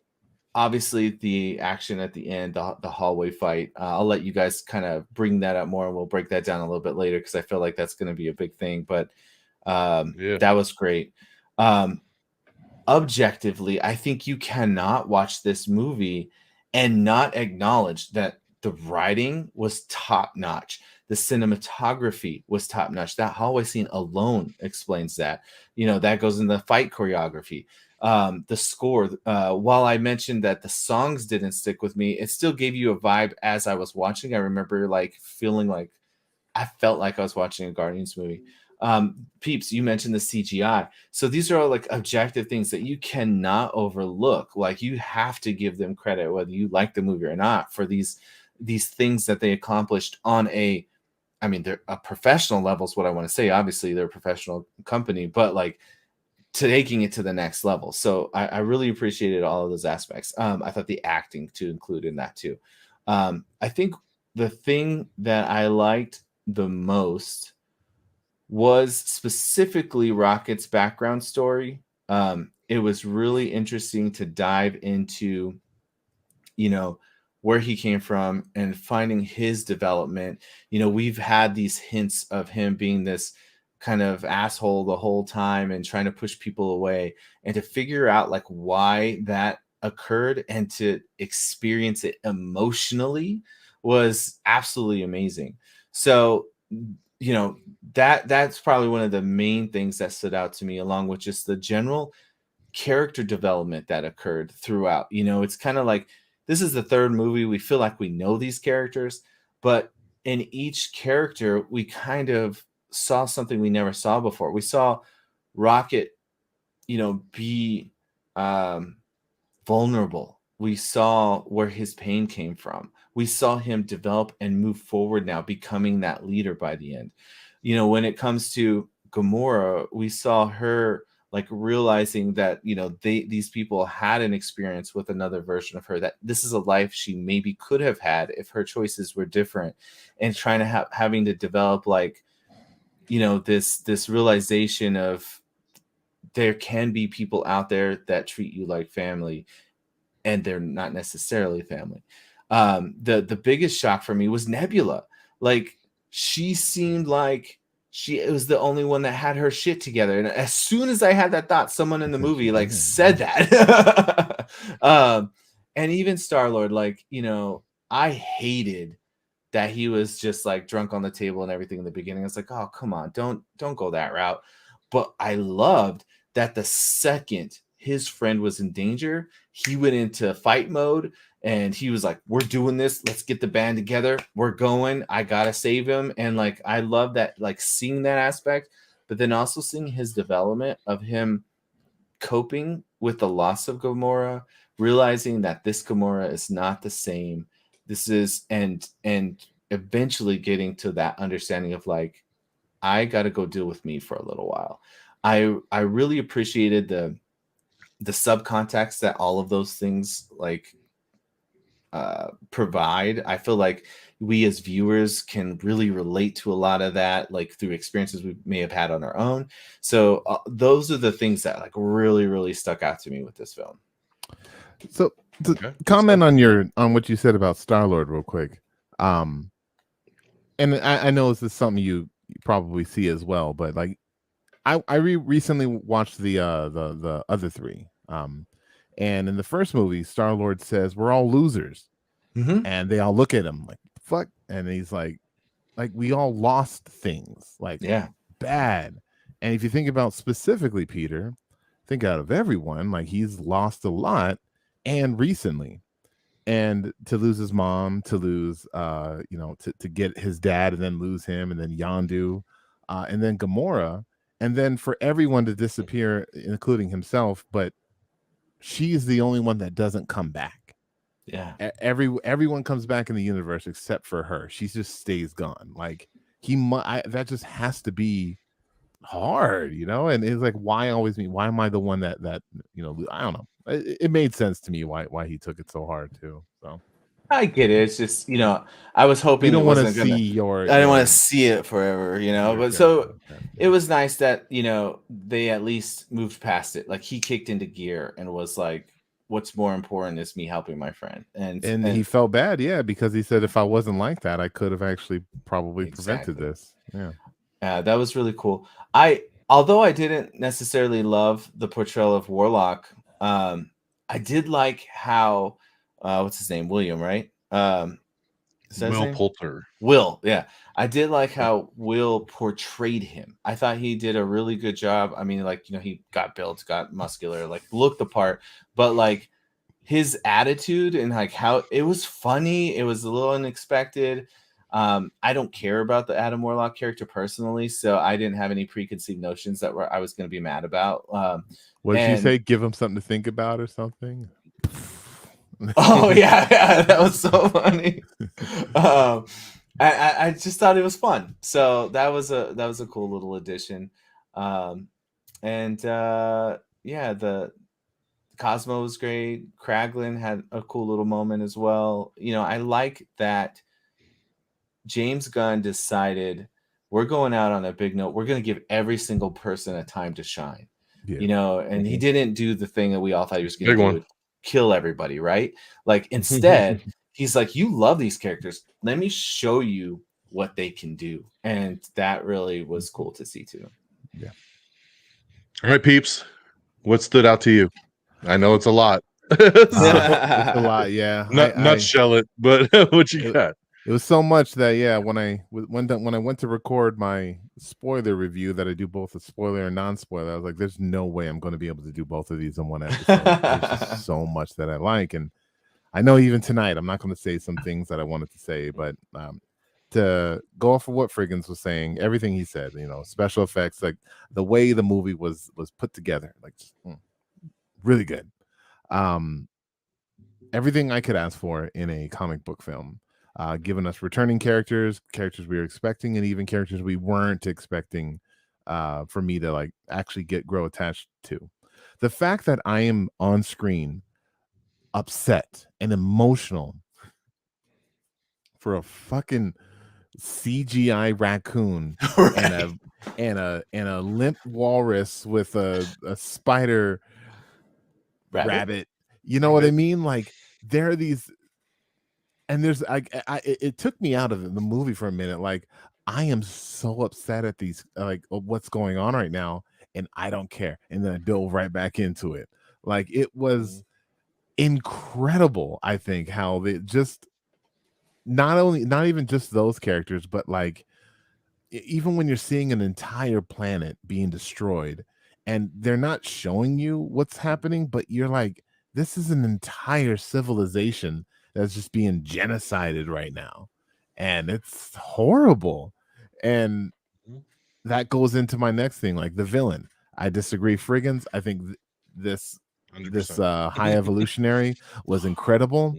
Obviously, the action at the end, the hallway fight, I'll let you guys kind of bring that up more, and we'll break that down a little bit later, because I feel like that's going to be a big thing. But Yeah. that was great. Objectively, I think you cannot watch this movie and not acknowledge that the writing was top notch. The cinematography was top notch. That hallway scene alone explains that. That goes in the fight choreography. The score, while I mentioned that the songs didn't stick with me, it still gave you a vibe as I was watching. I remember like feeling like I felt like I was watching a Guardians movie. Peeps, you mentioned the CGI. So these are all like objective things that you cannot overlook. Like, you have to give them credit, whether you like the movie or not, for these things that they accomplished on they're a professional level is what I want to say. Obviously, they're a professional company, but like, taking it to the next level. So I really appreciated all of those aspects. I thought the acting to include in that too. I think the thing that I liked the most was specifically Rocket's background story. It was really interesting to dive into, where he came from and finding his development. We've had these hints of him being this kind of asshole the whole time and trying to push people away, and to figure out like why that occurred and to experience it emotionally was absolutely amazing. So, that's probably one of the main things that stood out to me, along with just the general character development that occurred throughout. It's kind of like this is the third movie. We feel like we know these characters, but in each character, we kind of saw something we never saw before. We saw Rocket, be vulnerable. We saw where his pain came from. We saw him develop and move forward now, becoming that leader by the end. When it comes to Gamora, we saw her like realizing that these people had an experience with another version of her, that this is a life she maybe could have had if her choices were different, and trying to having to develop like this realization of there can be people out there that treat you like family, and they're not necessarily family. The biggest shock for me was Nebula. Like, she seemed like it was the only one that had her shit together. And as soon as I had that thought, someone in the movie like said that. And even Star-Lord, like, I hated that he was just like drunk on the table and everything in the beginning. I was like, oh, come on, don't go that route. But I loved that the second his friend was in danger, he went into fight mode, and he was like, we're doing this. Let's get the band together. We're going. I got to save him. And like, I love that, like seeing that aspect, but then also seeing his development of him coping with the loss of Gamora, realizing that this Gamora is not the same. This is, and eventually getting to that understanding of like, I got to go deal with me for a little while. I really appreciated the subcontext that all of those things like provide. I feel like we as viewers can really relate to a lot of that, like through experiences we may have had on our own. So those are the things that like really, really stuck out to me with this film. So to comment on what you said about Star-Lord real quick. And I know this is something you probably see as well, but like I recently watched the other three. And in the first movie, Star-Lord says we're all losers, and they all look at him like fuck, and he's like we all lost things, like bad. And if you think about specifically Peter, think out of everyone, like he's lost a lot, and recently, and to lose his mom, to lose to get his dad, and then lose him, and then Yondu, and then Gamora, and then for everyone to disappear, including himself, but she's the only one that doesn't come back. Yeah. Everyone comes back in the universe except for her. She just stays gone. Like that just has to be hard, and it's like, why always me? Why am I the one that I don't know. It made sense to me why he took it so hard too. So I get it. It's just, I was hoping you don't want to see I didn't want to see it forever, but so it was nice that, they at least moved past it. Like he kicked into gear and was like, what's more important is me helping my friend. And he felt bad. Yeah. Because he said, if I wasn't like that, I could have actually probably prevented this. Yeah. That was really cool. Although I didn't necessarily love the portrayal of Warlock, I did like how, what's his name? William, right? Will Poulter. Will, yeah. I did like how Will portrayed him. I thought he did a really good job. I mean, like, he got built, got muscular, like looked the part, but like his attitude and like how it was funny. It was a little unexpected. I don't care about the Adam Warlock character personally, so I didn't have any preconceived notions that I was going to be mad about. What did you say? Give him something to think about or something? Oh yeah, that was so funny. I just thought it was fun, so that was a cool little addition. The Cosmo was great. Kraglin had a cool little moment as well. I like that James Gunn decided we're going out on a big note. We're going to give every single person a time to shine. And he didn't do the thing that we all thought he was going to do. Kill everybody, right? Like instead, he's like, you love these characters. Let me show you what they can do, and that really was cool to see too. Yeah. All right, peeps, what stood out to you? I know it's a lot. It's a lot, yeah. Nutshell it, but what you got? It was so much that when I went to record my spoiler review, that I do both a spoiler and non-spoiler, I was like, "There's no way I'm going to be able to do both of these in one episode." There's just so much that I like, and I know even tonight I'm not going to say some things that I wanted to say, but to go off of what Frigginz was saying, everything he said, special effects, like the way the movie was put together, like really good. Everything I could ask for in a comic book film. Giving us returning characters we were expecting, and even characters we weren't expecting for me to like actually grow attached to. The fact that I am on screen upset and emotional for a fucking CGI raccoon Right. and a limp walrus with a spider rabbit. You know what I mean? Like there are these. And there's it took me out of the movie for a minute. Like I am so upset at these what's going on right now, and I don't care. And then I dove right back into it. Like it was incredible. I think how they just not even just those characters, but like even when you're seeing an entire planet being destroyed, and they're not showing you what's happening, but you're like, this is an entire civilization that's just being genocided right now, and it's horrible. And that goes into my next thing, like the villain. I disagree, Frigginz. I think this 100%. high evolutionary was incredible.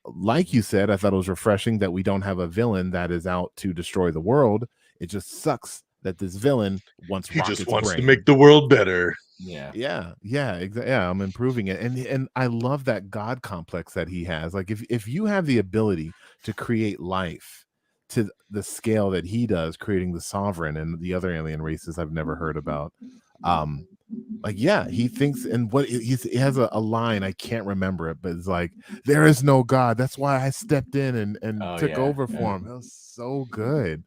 Like you said, I thought it was refreshing that we don't have a villain that is out to destroy the world. It just sucks that this villain wants to make the world better. I'm improving it, and I love that God complex that he has. Like if you have the ability to create life to the scale that he does, creating the Sovereign and the other alien races I've never heard about, he thinks, and what he has a line, I can't remember it, but it's like, there is no God, that's why I stepped in and took over for him. That was so good.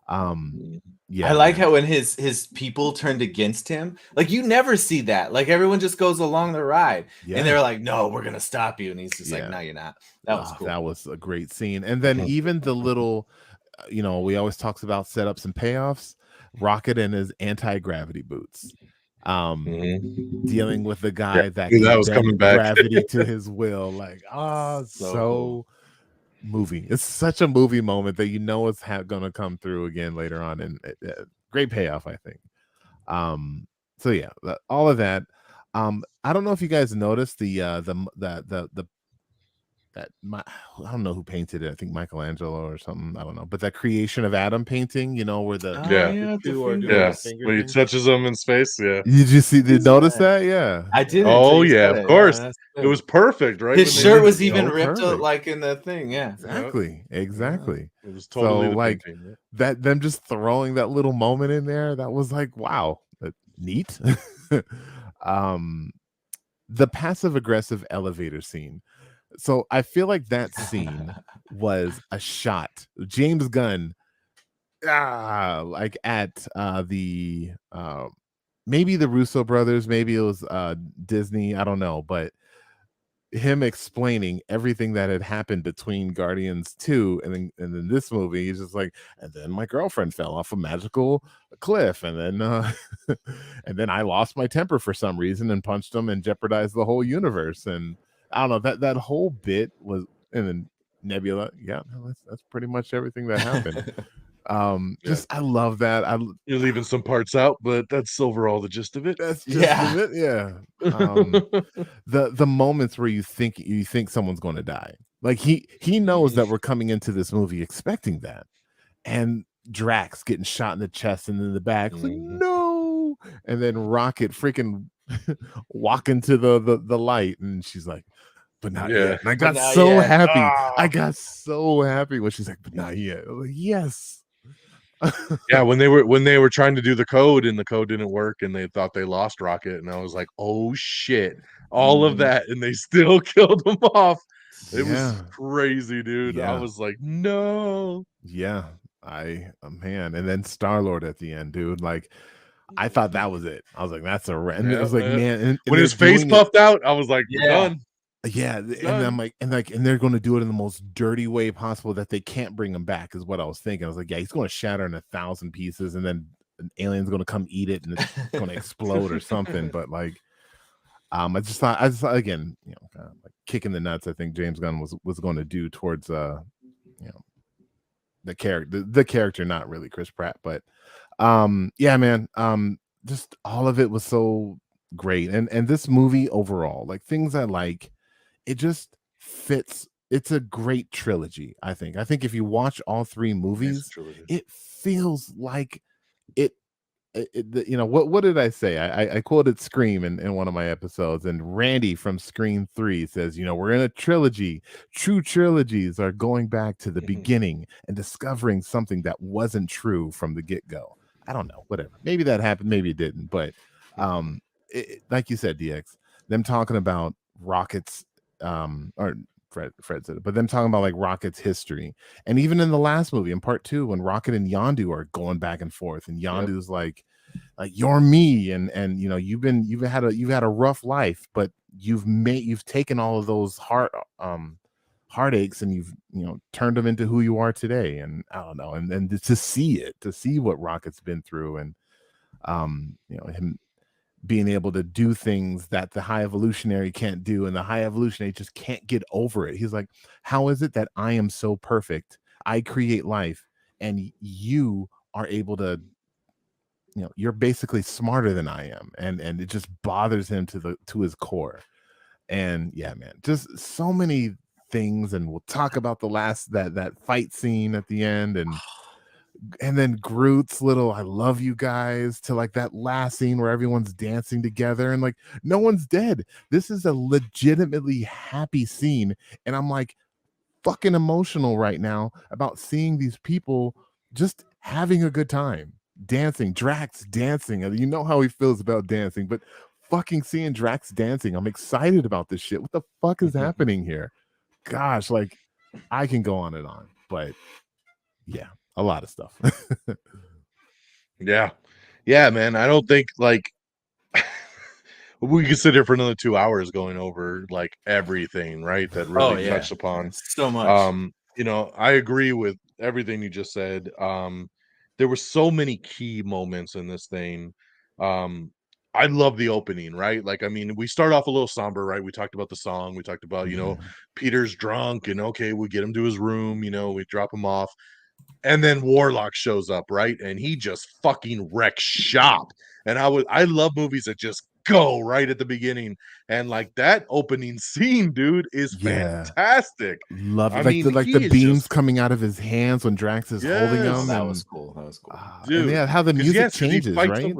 I like how when his people turned against him, like you never see that. Like everyone just goes along the ride, and they're like, "No, we're gonna stop you," and he's just like, "No, you're not." That was cool. That was a great scene. And then even the little, we always talks about setups and payoffs. Rocket and his anti-gravity boots, dealing with the guy that was coming back, gravity to his will. Like, so movie. It's such a movie moment that it's gonna come through again later on, and great payoff, I think. So yeah, all of that. I don't know if you guys noticed I don't know who painted it. I think Michelangelo or something. I don't know, but that creation of Adam painting, where the when he touches him in space. Yeah, did you notice that? Yeah, I did. Oh yeah, of course. It was perfect, right? His shirt was even ripped out, like in the thing. Yeah, exactly. It was totally like painting, that. Them just throwing that little moment in there. That was like, wow, neat. The passive aggressive elevator scene. So I feel like that scene was a shot. James Gunn, like at the maybe the Russo brothers, maybe it was Disney, I don't know, but him explaining everything that had happened between Guardians 2 and then this movie, he's just like, and then my girlfriend fell off a magical cliff, and then and then I lost my temper for some reason and punched him and jeopardized the whole universe. And I don't know, that whole bit was, and then Nebula, that's pretty much everything that happened. I love that. You're leaving some parts out, but that's overall the gist of it. That's just of it. Yeah. The moments where you think someone's going to die, like he knows that we're coming into this movie expecting that, and Drax getting shot in the chest and in the back, like no, and then Rocket freaking walking to the light, and she's like, but not yet. And I got so happy. I got so happy when she's like, but not yet. I was like, yes. When they were trying to do the code and the code didn't work and they thought they lost Rocket, and I was like, oh shit, all of that, and they still killed him off. It was Yeah. crazy, dude. I Yeah. was like, no. Yeah. Man. And then Star-Lord at the end, dude. Like, I thought that was it. I was like, that's a and it Yeah, was like, man, and when they're his face doing it. puffed out, I was like, we're Yeah. done. Yeah, and I'm Done. like, and they're going to do it in the most dirty way possible that they can't bring him back, is what I was thinking. I was like, yeah, he's going to shatter in 1,000 pieces, and then an alien's going to come eat it, and it's going to explode or something. But like, I just thought again, kind of like kicking the nuts. I think James Gunn was going to do towards the character, not really Chris Pratt, but yeah, man, just all of it was so great, and this movie overall, like things I like. It just fits. It's a great trilogy. I think if you watch all three movies, it feels like it what did I say? I quoted Scream in one of my episodes, and Randy from Scream 3 says, we're in a trilogy. True trilogies are going back to the beginning and discovering something that wasn't true from the get-go. I don't know, whatever. Maybe that happened, maybe it didn't, but like you said, DX, them talking about Rocket's or Fred said it, but them talking about like Rocket's history, and even in the last movie in part 2, when Rocket and Yondu are going back and forth, and Yondu's like you're me, and you've had a rough life, but you've taken all of those heartaches, and you've turned them into who you are today. And I don't know, and to see what Rocket's been through, and him being able to do things that the high evolutionary can't do, and the high evolutionary just can't get over it. He's like, how is it that I am so perfect? I create life, and you are able to, you're basically smarter than I am. And it just bothers him to his core. And yeah, man, just so many things. And we'll talk about the last, that fight scene at the end, and then Groot's little "I love you guys" to like that last scene where everyone's dancing together, and like no one's dead. This is a legitimately happy scene, and I'm like fucking emotional right now about seeing these people just having a good time, dancing. Drax dancing, and you know how he feels about dancing, but fucking seeing Drax dancing, I'm excited about this shit. What the fuck is happening here? Gosh, like I can go on and on, but yeah, a lot of stuff. Yeah, man. I don't think like we could sit here for another 2 hours going over like everything, right? That really touched upon so much. I agree with everything you just said. There were so many key moments in this thing. I love the opening, right? Like, I mean, we start off a little somber, right? We talked about the song, we talked about, Peter's drunk, and okay, we get him to his room, we drop him off. And then Warlock shows up, right? And he just fucking wrecks shop. And I love movies that just go right at the beginning. And like that opening scene, dude, is fantastic. Love it. I Like mean, the beams coming out of his hands when Drax is holding him. Oh, that and was cool. Dude, and how the music changes, right?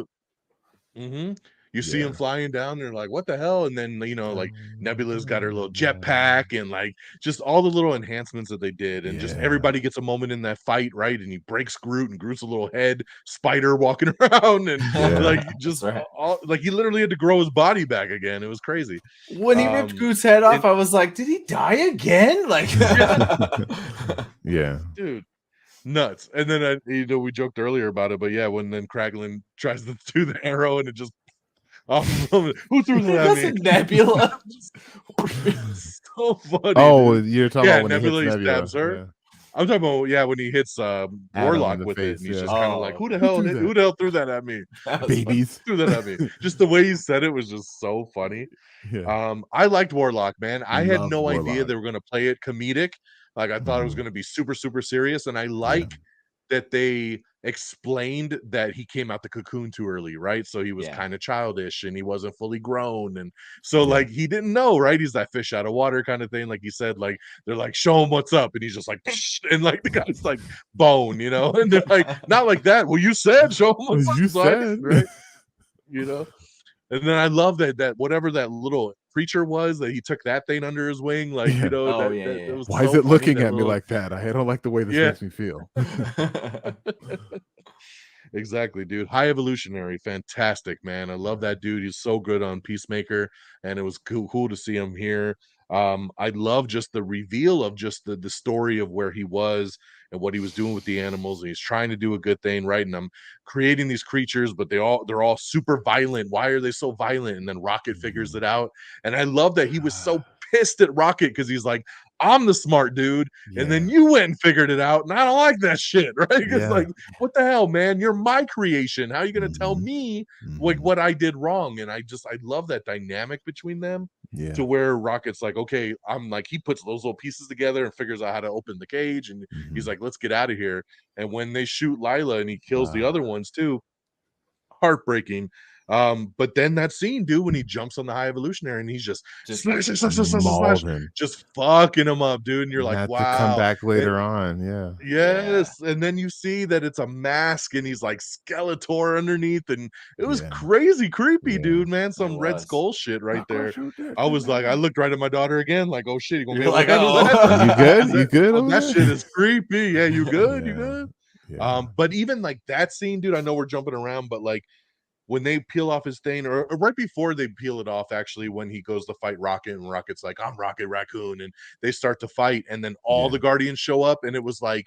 You see him flying down there, like, what the hell? And then, like Nebula's got her little jetpack, and like just all the little enhancements that they did. And just everybody gets a moment in that fight, right? And he breaks Groot, and Groot's a little head spider walking around, and like just like he literally had to grow his body back again. It was crazy. When he ripped Groot's head off, I was like, did he die again? Like, yeah, dude. Nuts. And then we joked earlier about it, but yeah, when then Kraglin tries to do the arrow, and it just who threw that at me? Nebula. So funny. Oh, dude. You're talking about when Nebula, he hits Nebula. Stabs her. I'm talking about when he hits Warlock with it, and he's just kind of like, who the hell threw that at me? Babies threw that at me. Just the way he said it was just so funny. I liked Warlock, man. I had no idea they were going to play it comedic. Like, I thought it was going to be super, super serious. And I like that they explained that he came out the cocoon too early, right? So he was kind of childish, and he wasn't fully grown. And so like he didn't know, right? He's that fish out of water kind of thing. Like you said, like they're like, show him what's up. And he's just like, psh, and like the guy's like bone, and they're like, not like that. Well, you said show him what's up. You said, right? And then I love that whatever that little creature was, that he took that thing under his wing, like Yeah. It was Why is so it looking funny, at me like that? I don't like the way this makes me feel. Exactly, dude. High Evolutionary, fantastic, man. I love that dude. He's so good on Peacemaker, and it was cool to see him here. I love just the reveal of just the story of where he was and what he was doing with the animals, and he's trying to do a good thing, right? And I'm creating these creatures, but they're all super violent. Why are they so violent? And then Rocket figures it out, and I love that he was so pissed at Rocket because he's like, I'm the smart dude, and then you went and figured it out, and I don't like that shit, right? Because like, what the hell, man? You're my creation. How are you gonna tell me like what I did wrong? And I love that dynamic between them. To where Rocket's like, okay, I'm like, he puts those little pieces together and figures out how to open the cage, and he's like, let's get out of here. And when they shoot Lila and he kills the other ones too, heartbreaking. But then that scene, dude, when he jumps on the High Evolutionary and he's just slash, just fucking him up, dude. And you're like, have wow. to come back later on, yeah. Yes, and then you see that it's a mask and he's like Skeletor underneath, and it was crazy creepy, dude, man. Some Red Skull shit right there. I was like, I looked right at my daughter again, like, oh shit, you gonna be like, oh. You good? You good? Oh, that shit is creepy. Yeah, you good? You good? Yeah. But even like that scene, dude, I know we're jumping around, but like when they peel off his thing, or right before they peel it off, actually, when he goes to fight Rocket, and Rocket's like, I'm Rocket Raccoon, and they start to fight, and then all the Guardians show up, and it was like,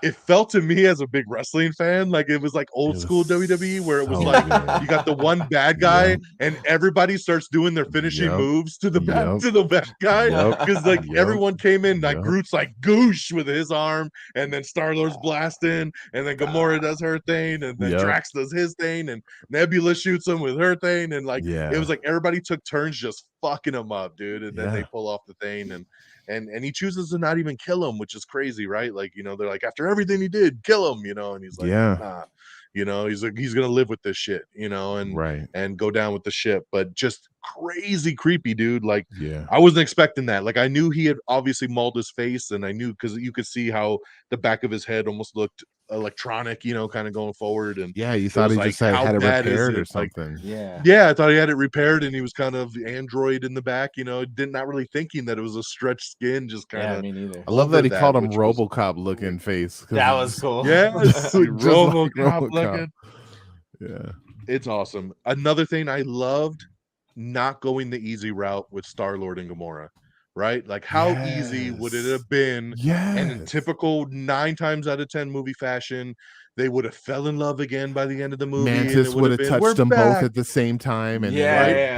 it felt to me as a big wrestling fan like it was like old school WWE, where it was like you got the one bad guy and everybody starts doing their finishing moves to the bad guy, because like everyone came in, like Groot's like goosh with his arm, and then Star-Lord's blasting, and then Gamora does her thing, and then Drax does his thing, and Nebula shoots him with her thing, and like it was like everybody took turns just fucking him up, dude, and then they pull off the thing, and he chooses to not even kill him, which is crazy, right? Like, you know, they're like, after everything he did, kill him, you know, and he's like, nah, you know, he's like, he's gonna live with this shit, you know, and go down with the ship. But just crazy creepy, dude. Like, I wasn't expecting that. Like, I knew he had obviously mauled his face, and I knew because you could see how the back of his head almost looked electronic, you know, kind of going forward. And you thought he like, just had it repaired or something. Like, I thought he had it repaired, and he was kind of android in the back, you know, not really thinking that it was a stretched skin, just kind of. Me neither. I love that he called him RoboCop looking face. That was cool. Yes, RoboCop looking. Yeah, it's awesome. Another thing I loved, not going the easy route with Star-Lord and Gamora. Right? Like, how easy would it have been? And in typical 9 times out of 10 movie fashion, they would have fell in love again by the end of the movie. Mantis would have touched them both at the same time, and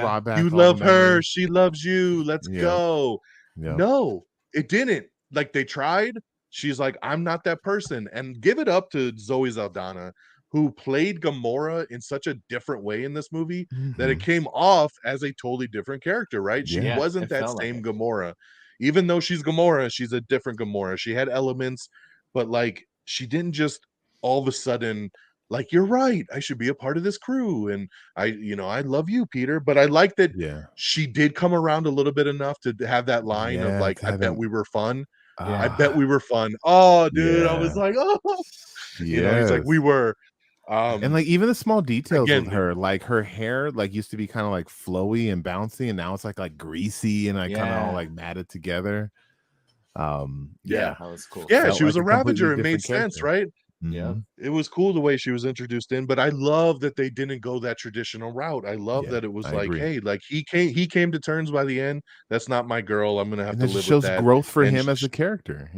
brought back. You love her, she loves you. Let's go. No, it didn't. Like, they tried. She's like, I'm not that person. And give it up to Zoe Saldana, who played Gamora in such a different way in this movie that it came off as a totally different character, right? She wasn't that same Gamora. Even though she's Gamora, she's a different Gamora. She had elements, but like, she didn't just all of a sudden, like, you're right, I should be a part of this crew. And I love you, Peter. But I like that she did come around a little bit enough to have that line of like, I bet we were fun. I bet we were fun. Oh, dude, I was like, oh, you know, he's like, we were. And like even the small details with her, like her hair like used to be kind of like flowy and bouncy, and now it's like greasy and like kind of all like matted together. That was cool. Yeah, she was a Ravager. It made sense, right? Yeah, it was cool the way she was introduced in, but I love that they didn't go that traditional route. I love that it was like, hey, like he came to terms by the end. That's not my girl. I'm gonna have to live with that. It shows growth for him as a character.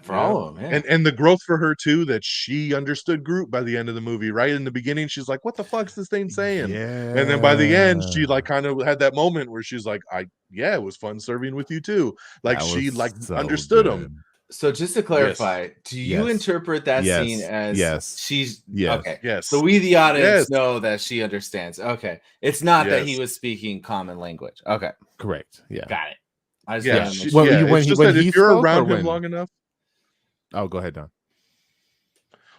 For all of them. And the growth for her too, that she understood Groot by the end of the movie. Right in the beginning, she's like, "What the fuck's this thing saying?" And then by the end, she like kind of had that moment where she's like, it was fun serving with you too. Like, she like understood him. So just to clarify, do you interpret that scene as she's okay? Yes. So we, the audience, know that she understands. Okay, it's not that he was speaking common language. Okay, correct. Yeah, got it. I just when if you're around him long enough. Oh, go ahead, Don.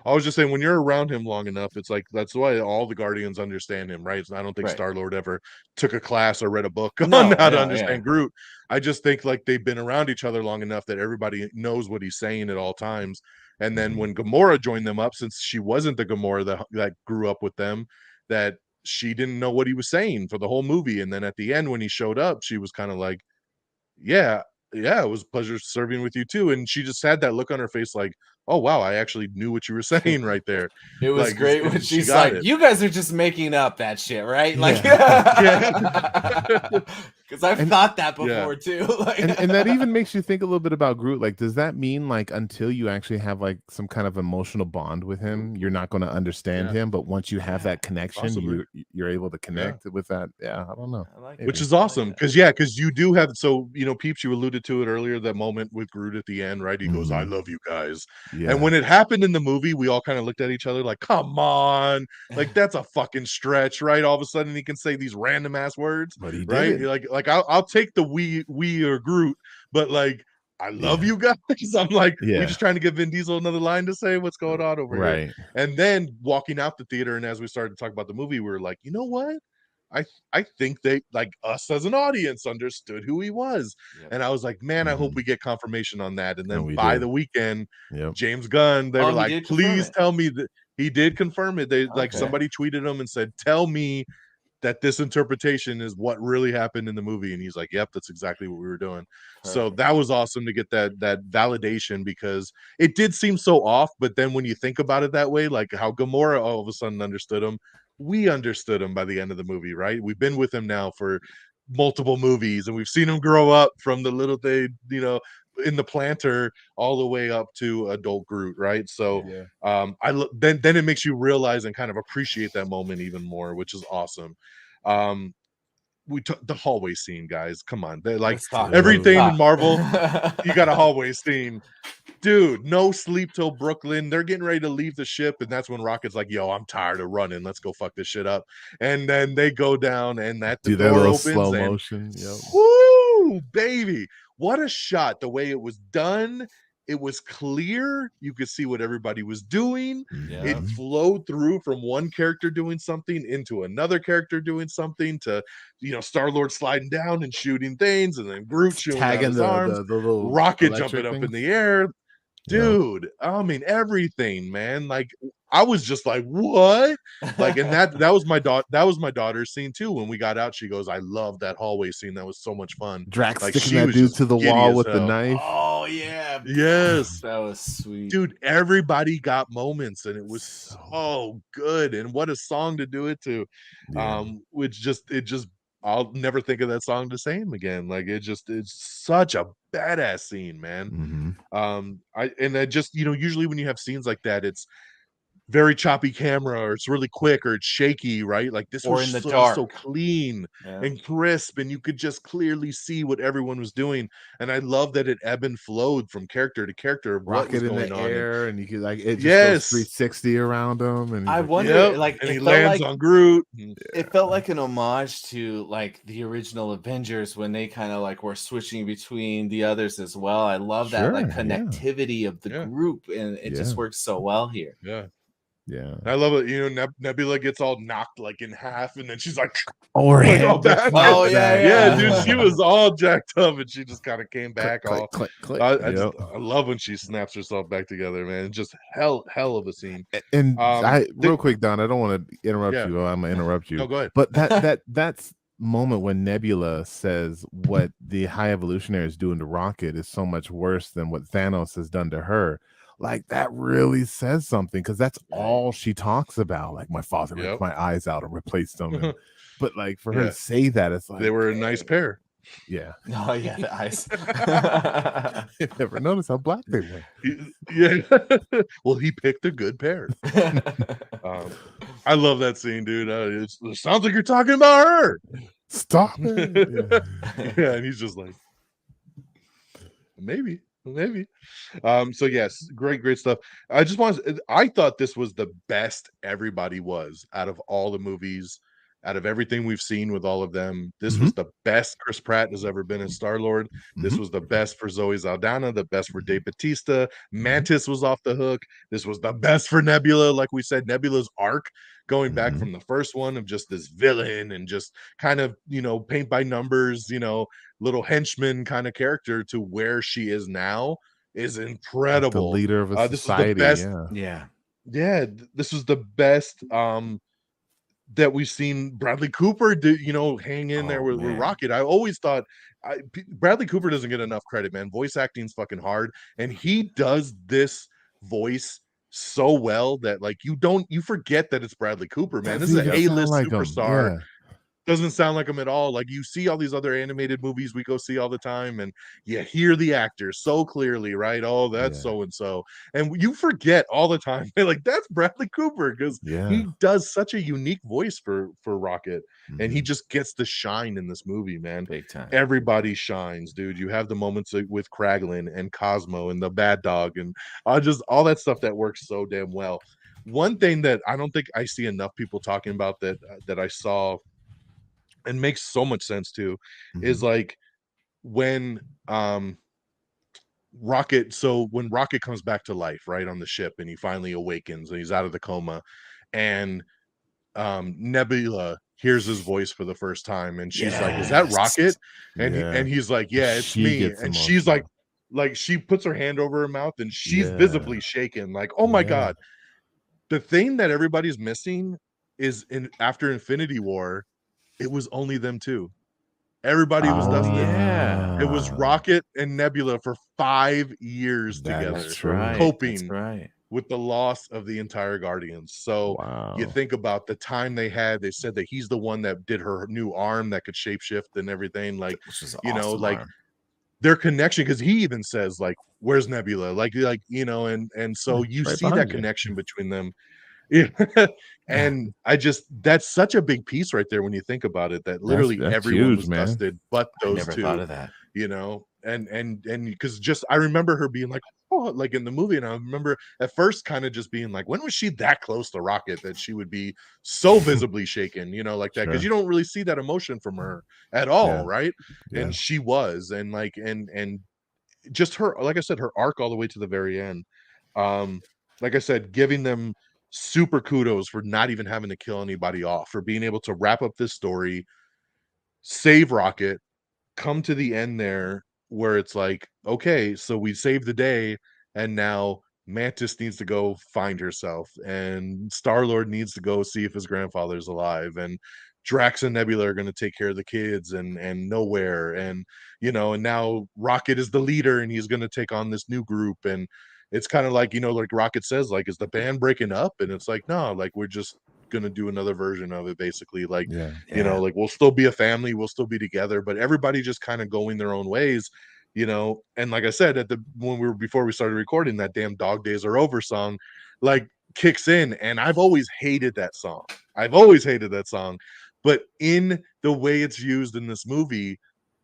I was just saying, when you're around him long enough, it's like that's why all the Guardians understand him, right? I don't think Star-Lord ever took a class or read a book on how to understand Groot. I just think like they've been around each other long enough that everybody knows what he's saying at all times. And then when Gamora joined them up, since she wasn't the Gamora that grew up with them, that she didn't know what he was saying for the whole movie. And then at the end, when he showed up, she was kind of like, yeah, it was a pleasure serving with you too. And she just had that look on her face like, oh wow, I actually knew what you were saying right there. It was Like, great when she she's got like, it. "You guys are just making up that shit, right?" Like, Yeah. because I've And- thought that Yeah. before too. Like, and that even makes you think a little bit about Groot. Like, does that mean like until you actually have like some kind of emotional bond with him, you're not going to understand him, but once you have that connection, Possibly. you're able to connect with that. Yeah, I don't know. I like Which it. is I like awesome that. because you do have, so Peeps, you alluded to it earlier, that moment with Groot at the end, right? He goes, I Mhm. love you guys. Yeah. And when it happened in the movie, we all kind of looked at each other like, come on, like that's a fucking stretch, right? All of a sudden he can say these random ass words, But he did right? it. Like I'll take the we or Groot, but like, I love you guys. I'm like, we just trying to give Vin Diesel another line to say what's going on over here. Right. And then walking out the theater, and as we started to talk about the movie, we were like, you know what? I think they, like, us as an audience, understood who he was. Yep. And I was like, man, I hope Mhm. we get confirmation on that. And then And we by did. the weekend, Yep. James Gunn, they Oh, were he like, did confirm please it. tell me that he did confirm it. They like, Okay. somebody tweeted him and said, tell me that this interpretation is what really happened in the movie. And he's like, yep, that's exactly what we were doing. So Perfect. that was awesome to get that validation, because it did seem so off. But then when you think about it that way, like how Gamora all of a sudden understood him, we understood him by the end of the movie, right? We've been with him now for multiple movies, and we've seen him grow up from the little thing, in the planter, all the way up to adult Groot, right? So then it makes you realize and kind of appreciate that moment even more, which is awesome. We took the hallway scene, guys, come on, they're like, Let's talk. everything in Let's Marvel, talk. you got a hallway scene. Dude, no sleep till Brooklyn. They're getting ready to leave the ship, and that's when Rocket's like, yo, I'm tired of running, let's go fuck this shit up. And then they go down, and the Do that door little opens, slow and motion. Yep. whoo, baby, what a shot. The way it was done, it was clear, you could see what everybody was doing. Yeah. It flowed through from one character doing something into another character doing something, to Star-Lord sliding down and shooting things, and then Groot shooting out Tagging his the arms, little Rocket electric jumping up in things. the air. Yeah. Dude, I mean, everything, man. Like, I was just like, what? Like, and that was my daughter's scene too. When we got out, she goes, I love that hallway scene, that was so much fun. Drax Like, sticking she that was dude just to the giddy wall as with the hell. knife. Oh yeah. Yes, That was sweet. dude, everybody got moments, and it was So- so good. And what a song to do it to. Yeah. Which just I'll never think of that song the same again. Like, it's such a badass scene, man. Mhm. I just, usually when you have scenes like that, it's very choppy camera, or it's really quick, or it's shaky, right? Like, this Or was in the so dark. clean Yeah. and crisp, and you could just clearly see what everyone was doing. And I love that it ebb and flowed from character to character of what was Rocket in going the on. air, and you could like it just goes Yes, 360 around him, and he's I like, wonder, yep. like, And it he felt lands like on Groot. it felt like an homage to like the original Avengers when they kind of like were switching between the others as well. I love that like Sure, yeah. connectivity of the Yeah. group, and it just Yeah. works so well here. Yeah, Yeah. I love it. Nebula gets all knocked like in half, and then she's like, Or like all back. Oh, yeah, Yeah, yeah. dude, she was all jacked up, and she just kind of came click, back click, all. click, click. I love when she snaps herself back together, man. Just hell of a scene. And real the- quick, Don, I don't want to interrupt Yeah. you. I'm gonna interrupt you. No, go ahead. But that's moment when Nebula says what the High Evolutionary is doing to Rocket is so much worse than what Thanos has done to her. Like, that really says something, because that's all she talks about. Like, my father ripped my eyes out and replaced them. And, but like, for her to say that, it's like They were a nice pair. Yeah. Oh yeah, the eyes. You never noticed how black they were. Yeah. Well, he picked a good pair. I love that scene, dude. It sounds like you're talking about her. Stop it. Yeah, and he's just like, maybe. So yes, great stuff. I thought this was the best everybody was out of all the movies, out of everything we've seen with all of them. This was the best Chris Pratt has ever been as Star-Lord. This was the best for Zoe Saldana, the best for Dave Bautista. Mantis was off the hook. This was the best for Nebula. Like we said, Nebula's arc going back from the first one of just this villain and just kind of, paint by numbers, little henchman kind of character, to where she is now is incredible. The leader of a this society. Was the best, yeah, this was the best that we've seen Bradley Cooper do, hang in there with Rocket. I always thought Bradley Cooper doesn't get enough credit, man. Voice acting's fucking hard, and he does this voice so well that like you forget that it's Bradley Cooper, man. This is Doesn't an even sound A-list like him. superstar. Doesn't sound like him at all. Like you see all these other animated movies we go see all the time, and you hear the actors so clearly, right? Oh, that's so and so, and you forget all the time. Like that's Bradley Cooper because he does such a unique voice for Rocket, and he just gets the shine in this movie, man. Big time. Everybody shines, dude. You have the moments with Kraglin and Cosmo and the Bad Dog, and just all that stuff that works so damn well. One thing that I don't think I see enough people talking about that I saw and makes so much sense too is like when Rocket comes back to life right on the ship and he finally awakens and he's out of the coma and Nebula hears his voice for the first time and she's like, is that Rocket? And he's like, yeah, it's me. And she's like she puts her hand over her mouth and she's visibly shaken like, oh my god. The thing that everybody's missing is after Infinity War, it was only them two. Everybody was dusted. Yeah. It was Rocket and Nebula for 5 years together, coping with the loss of the entire Guardians. So you think about the time they had. They said that he's the one that did her new arm that could shapeshift and everything. Like, you know, like their connection, because he even says, like, where's Nebula? Like, you know, and so you see that connection between them. Yeah. And that's such a big piece right there when you think about it, that literally that's everyone huge, was man. dusted but those never two. thought of that. You know, and because just I remember her being like, oh, like in the movie, and I remember at first kind of just being like, when was she that close to Rocket that she would be so visibly shaken, you know, like that, because you don't really see that emotion from her at all, right? And she was, and like and just her, like I said, her arc all the way to the very end. Like I said, giving them super kudos for not even having to kill anybody off, for being able to wrap up this story, save Rocket, come to the end there where it's like, okay, so we saved the day, and now Mantis needs to go find herself, and Star-Lord needs to go see if his grandfather's alive, and Drax and Nebula are going to take care of the kids and Nowhere, and you know, and now Rocket is the leader and he's going to take on this new group. And it's kind of like, you know, like Rocket says, like, is the band breaking up? And it's like, no, like we're just gonna do another version of it, basically. Like, you know, like we'll still be a family, we'll still be together, but everybody just kind of going their own ways, you know. And like I said, before we started recording, that damn Dog Days Are Over song like kicks in, and I've always hated that song. But in the way it's used in this movie,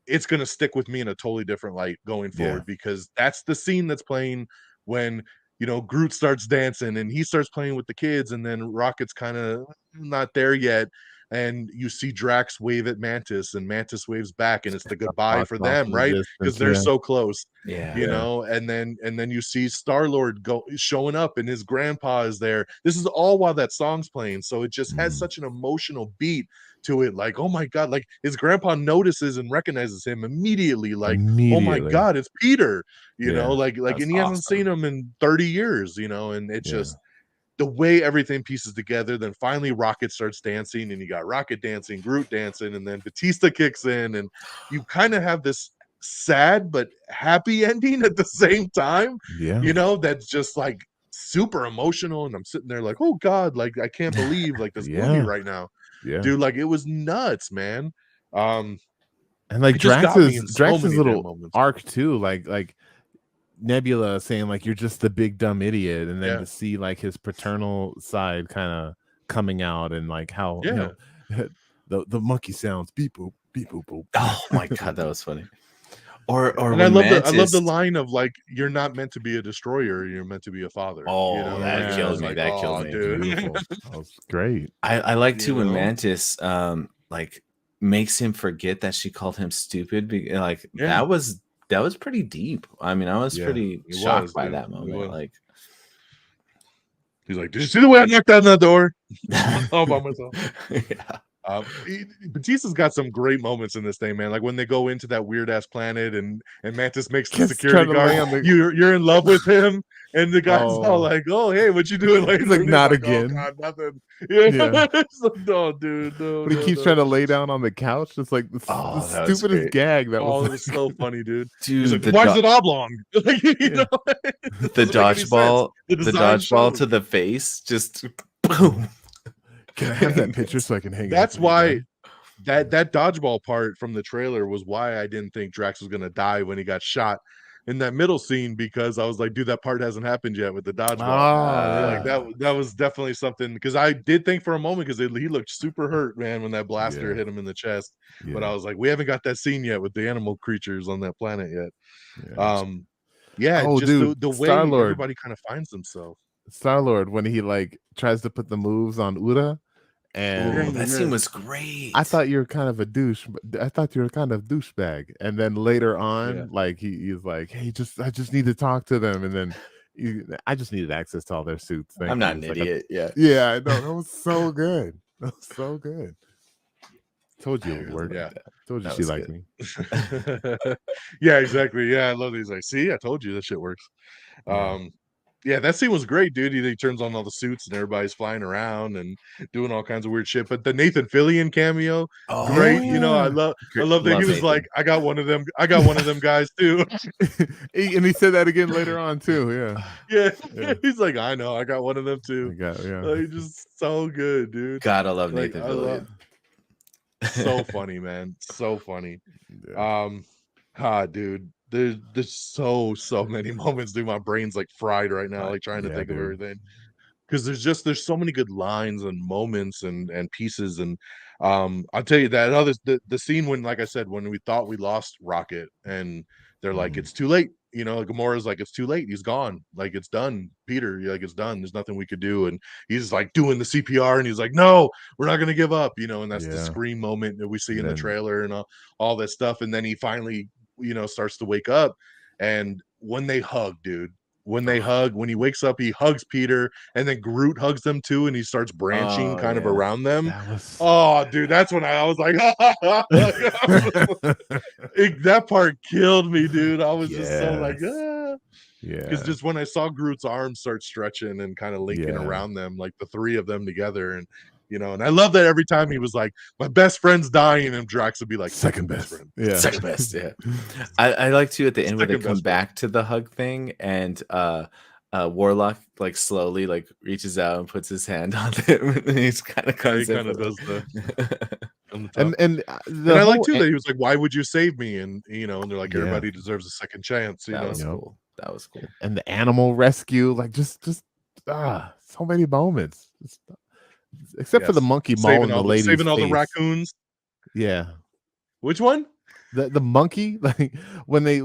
it's gonna stick with me in a totally different light going forward, because that's the scene that's playing when, you know, Groot starts dancing and he starts playing with the kids, and then Rocket's kind of not there yet, and you see Drax wave at Mantis and Mantis waves back, and it's the goodbye for them, right? Because they're so close, you know. And then you see Star-Lord showing up and his grandpa is there. This is all while that song's playing, so it just has such an emotional beat to it. Like, oh my god, like his grandpa notices and recognizes him immediately, like, oh my god, it's Peter, you know, like and he hasn't seen him in 30 years, you know. And it's just the way everything pieces together. Then finally Rocket starts dancing, and you got Rocket dancing, Groot dancing, and then Batista kicks in, and you kind of have this sad but happy ending at the same time, you know, that's just like super emotional. And I'm sitting there like, oh god, like I can't believe like this movie right now. Dude, like it was nuts, man. And like Drax's little arc too, like Nebula saying like, you're just the big dumb idiot, and then to see like his paternal side kind of coming out, and like how you know, the monkey sounds beep boop beep boop boop. Oh my god, that was funny. Or and I love the line of like, you're not meant to be a destroyer, you're meant to be a father. Oh, you know? that kills me. That kills me, dude. That was great. I like too when Mantis like makes him forget that she called him stupid. Like that was pretty deep. I mean, I was pretty shocked by that moment. Like, he's like, did you see the way I knocked on that door? All by myself. Batista's got some great moments in this thing, man. Like when they go into that weird ass planet, and Mantis makes the Just security trying to guard. lay on the- You're in love with him, and the guy's all Oh. like, "Oh, hey, what you doing later?" He's like, And "Not oh again." God, nothing. Yeah, Yeah. It's like, no, dude, no. But he keeps trying to lay down on the couch. It's like the that was stupidest great. gag. That Oh, was it was so funny, dude. He's Dude, like, "Why is it oblong?" Like, you Yeah. know, it the doesn't make any sense. dodgeball, the design dodgeball shows. to the face, just boom. Can I have that picture so I can hang it? That's up when you're why done? that dodgeball part from the trailer was why I didn't think Drax was gonna die when he got shot in that middle scene, because I was like, dude, that part hasn't happened yet with the dodgeball. Oh, Like yeah. that was definitely something, because I did think for a moment, because he looked super hurt, man, when that blaster Yeah. hit him in the chest. But Yeah. I was like, we haven't got that scene yet with the animal creatures on that planet yet. Yeah. Yeah, Oh, just dude, the way Star-Lord. everybody kind of finds themselves. Star-Lord, when he like tries to put the moves on Uda, Oh, and that scene was great. I thought you were kind of a douche, but I thought you were kind of douchebag. And then later on, Yeah. like he's like, "Hey, I just need to talk to them." And then I just needed access to all their suits. Thank I'm you. not an It's like idiot. Yeah. yeah, I know. That was so good. That was so good. Told you I it would really work. Yeah. liked that. Told you That she was liked good. me. Yeah, exactly. Yeah, I love these. Like, see, I told you that shit works. Yeah. Yeah, that scene was great, dude. He turns on all the suits and everybody's flying around and doing all kinds of weird shit. But the Nathan Fillion cameo, great. You know, I Yeah. love that he was Nathan. like, I got one of them guys too. And he said that again later on too. Yeah. Yeah. Yeah. He's like, I know, I got one of them I too. got, yeah. Like, just so good, dude. Gotta love Like, Nathan I love Fillion. so funny, man. So funny. Yeah. Dude, there's so many moments, dude. My brain's like fried right now, like trying to Yeah, think of dude. everything. Because there's so many good lines and moments and pieces. And I'll tell you that the scene when, like I said, when we thought we lost Rocket, and they're like, Mhm. it's too late. You know, Gamora's like, it's too late. He's gone. Like, it's done. Peter, you're like, it's done. There's nothing we could do. And he's like doing the CPR, and he's like, no, we're not gonna give up. You know, and that's the Yeah. scream moment that we see And in the then- trailer and all that stuff. And then he finally, starts to wake up. And when they hug, dude, when he wakes up, he hugs Peter, and then Groot hugs them too, and he starts branching Oh, kind of yeah. around them. That was Oh, dude, that's when I was like, that part killed me, dude. I was just so like, Yes. because Yeah. just when I saw Groot's arms start stretching and kind of linking Yeah. around them, like the three of them together, and and I love that every time he was like, my best friend's dying, and Drax would be like, second best friend. Yeah. Second best, yeah. I like to at the end when they Second come best back to the hug thing, and Warlock like slowly like reaches out and puts his hand on him, and he's kind of Yeah, he comes in kind of for does the on the top. And And I like too that he was like, why would you save me? And and they're like, Yeah. everybody deserves a second chance. that was Yep. cool. That was cool. and the animal rescue, like just so many moments. Except for the Yes. monkey saving mauling the lady's saving all the face. raccoons. Yeah. Which one? The monkey, like when they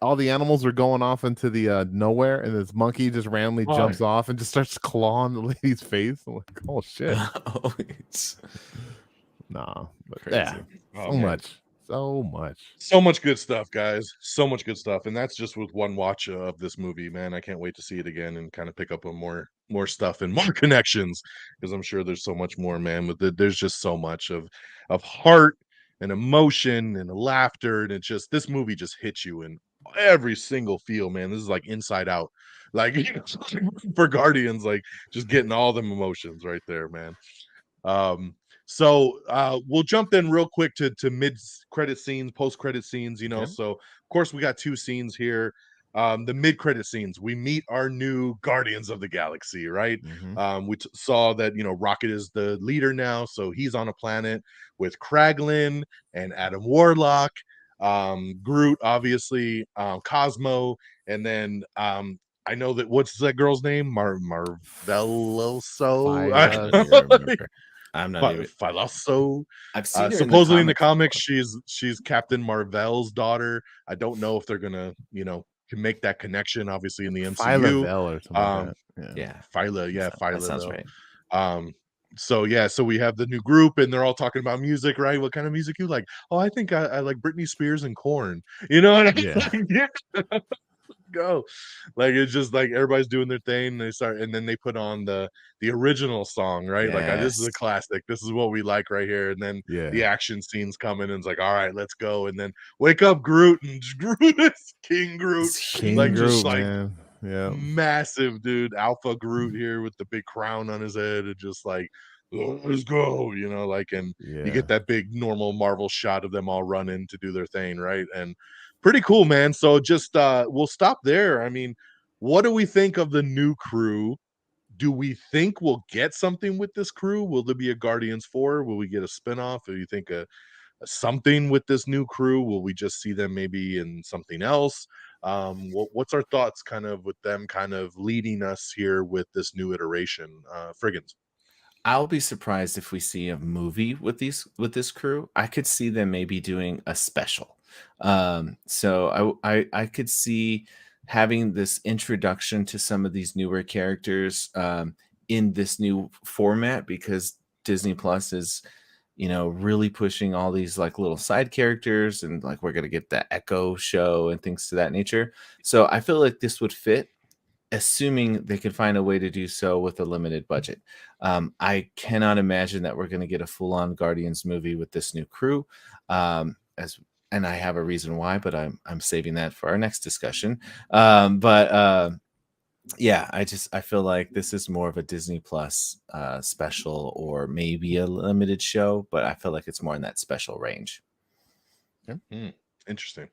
all the animals are going off into the nowhere, and this monkey just randomly Oh. jumps off and just starts clawing the lady's face. I'm like, oh shit. Oh, it's Nah, but crazy. yeah, Oh, so man. much. So much. So much good stuff, guys. So much good stuff. And that's just with one watch of this movie, man. I can't wait to see it again and kind of pick up on more stuff and more connections, because I'm sure there's so much more, man. There's just so much of heart and emotion and laughter, and it's just, this movie just hits you in every single feel, man. This is like Inside Out, like for Guardians, like just getting all them emotions right there, man. So we'll jump in real quick to mid-credit scenes, post-credit scenes, Okay. So of course we got two scenes here. The mid-credit scenes, we meet our new Guardians of the Galaxy, right? Mhm. We saw that Rocket is the leader now, so he's on a planet with Kraglin and Adam Warlock, Groot, obviously, Cosmo, and then I know that, what's that girl's name? Marvelloso. Phyla, yeah, I remember. I'm not even. Philoso. I've seen her Supposedly in the comics comics, she's Captain Marvel's daughter. I don't know if they're gonna, can make that connection. Obviously in the MCU, Phyla or something like that. Yeah, Phyla, yeah, that Phyla. sounds though. right. So we have the new group, and they're all talking about music, right? What kind of music you like? Oh, I think I like Britney Spears and Korn. You know what I mean? Yeah. Yeah. go. Like it's just like everybody's doing their thing. And they start, and then they put on the original song, right? Like this is a Yes. classic. This is what we like right here. And then Yeah. the action scenes coming, and it's like, all right, let's go. And then wake up, Groot, and Groot is King Groot, It's King like Groot, just like man. Yeah. massive dude, Alpha Groot here with the big crown on his head, and just like, let's go, you know, like, and you Yeah. get that big normal Marvel shot of them all running to do their thing, right? And pretty cool, man. So just we'll stop there. I mean, what do we think of the new crew? Do we think we'll get something with this crew? Will there be a Guardians 4? Will we get a spinoff? Or do you think a something with this new crew? Will we just see them maybe in something else? What's our thoughts kind of with them kind of leading us here with this new iteration? Frigginz. I'll be surprised if we see a movie with this crew. I could see them maybe doing a special. So I could see having this introduction to some of these newer characters in this new format, because Disney Plus is, you know, really pushing all these like little side characters, and like we're gonna get the Echo show and things to that nature. So I feel like this would fit, assuming they could find a way to do so with a limited budget. I cannot imagine that we're going to get a full-on Guardians movie with this new crew. And I have a reason why, but I'm saving that for our next discussion. Yeah, I feel like this is more of a Disney Plus special, or maybe a limited show, but I feel like it's more in that special range. Interesting.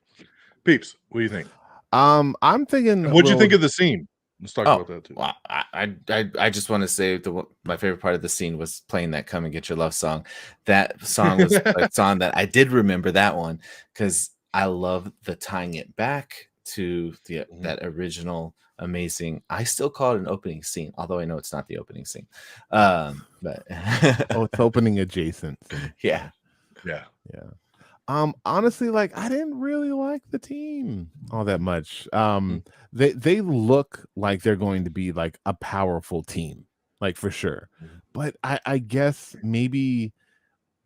Peeps, what do you think? I'm thinking. What'd you think of the scene? Let's talk about that too. Well, I just want to say my favorite part of the scene was playing that "Come and Get Your Love" song. That song was a song that I did remember that one, because I love the tying it back to that original amazing. I still call it an opening scene, although I know it's not the opening scene. But it's opening adjacent. Yeah. Honestly, like I didn't really like the team all that much. They look like they're going to be like a powerful team, like for sure. But I guess maybe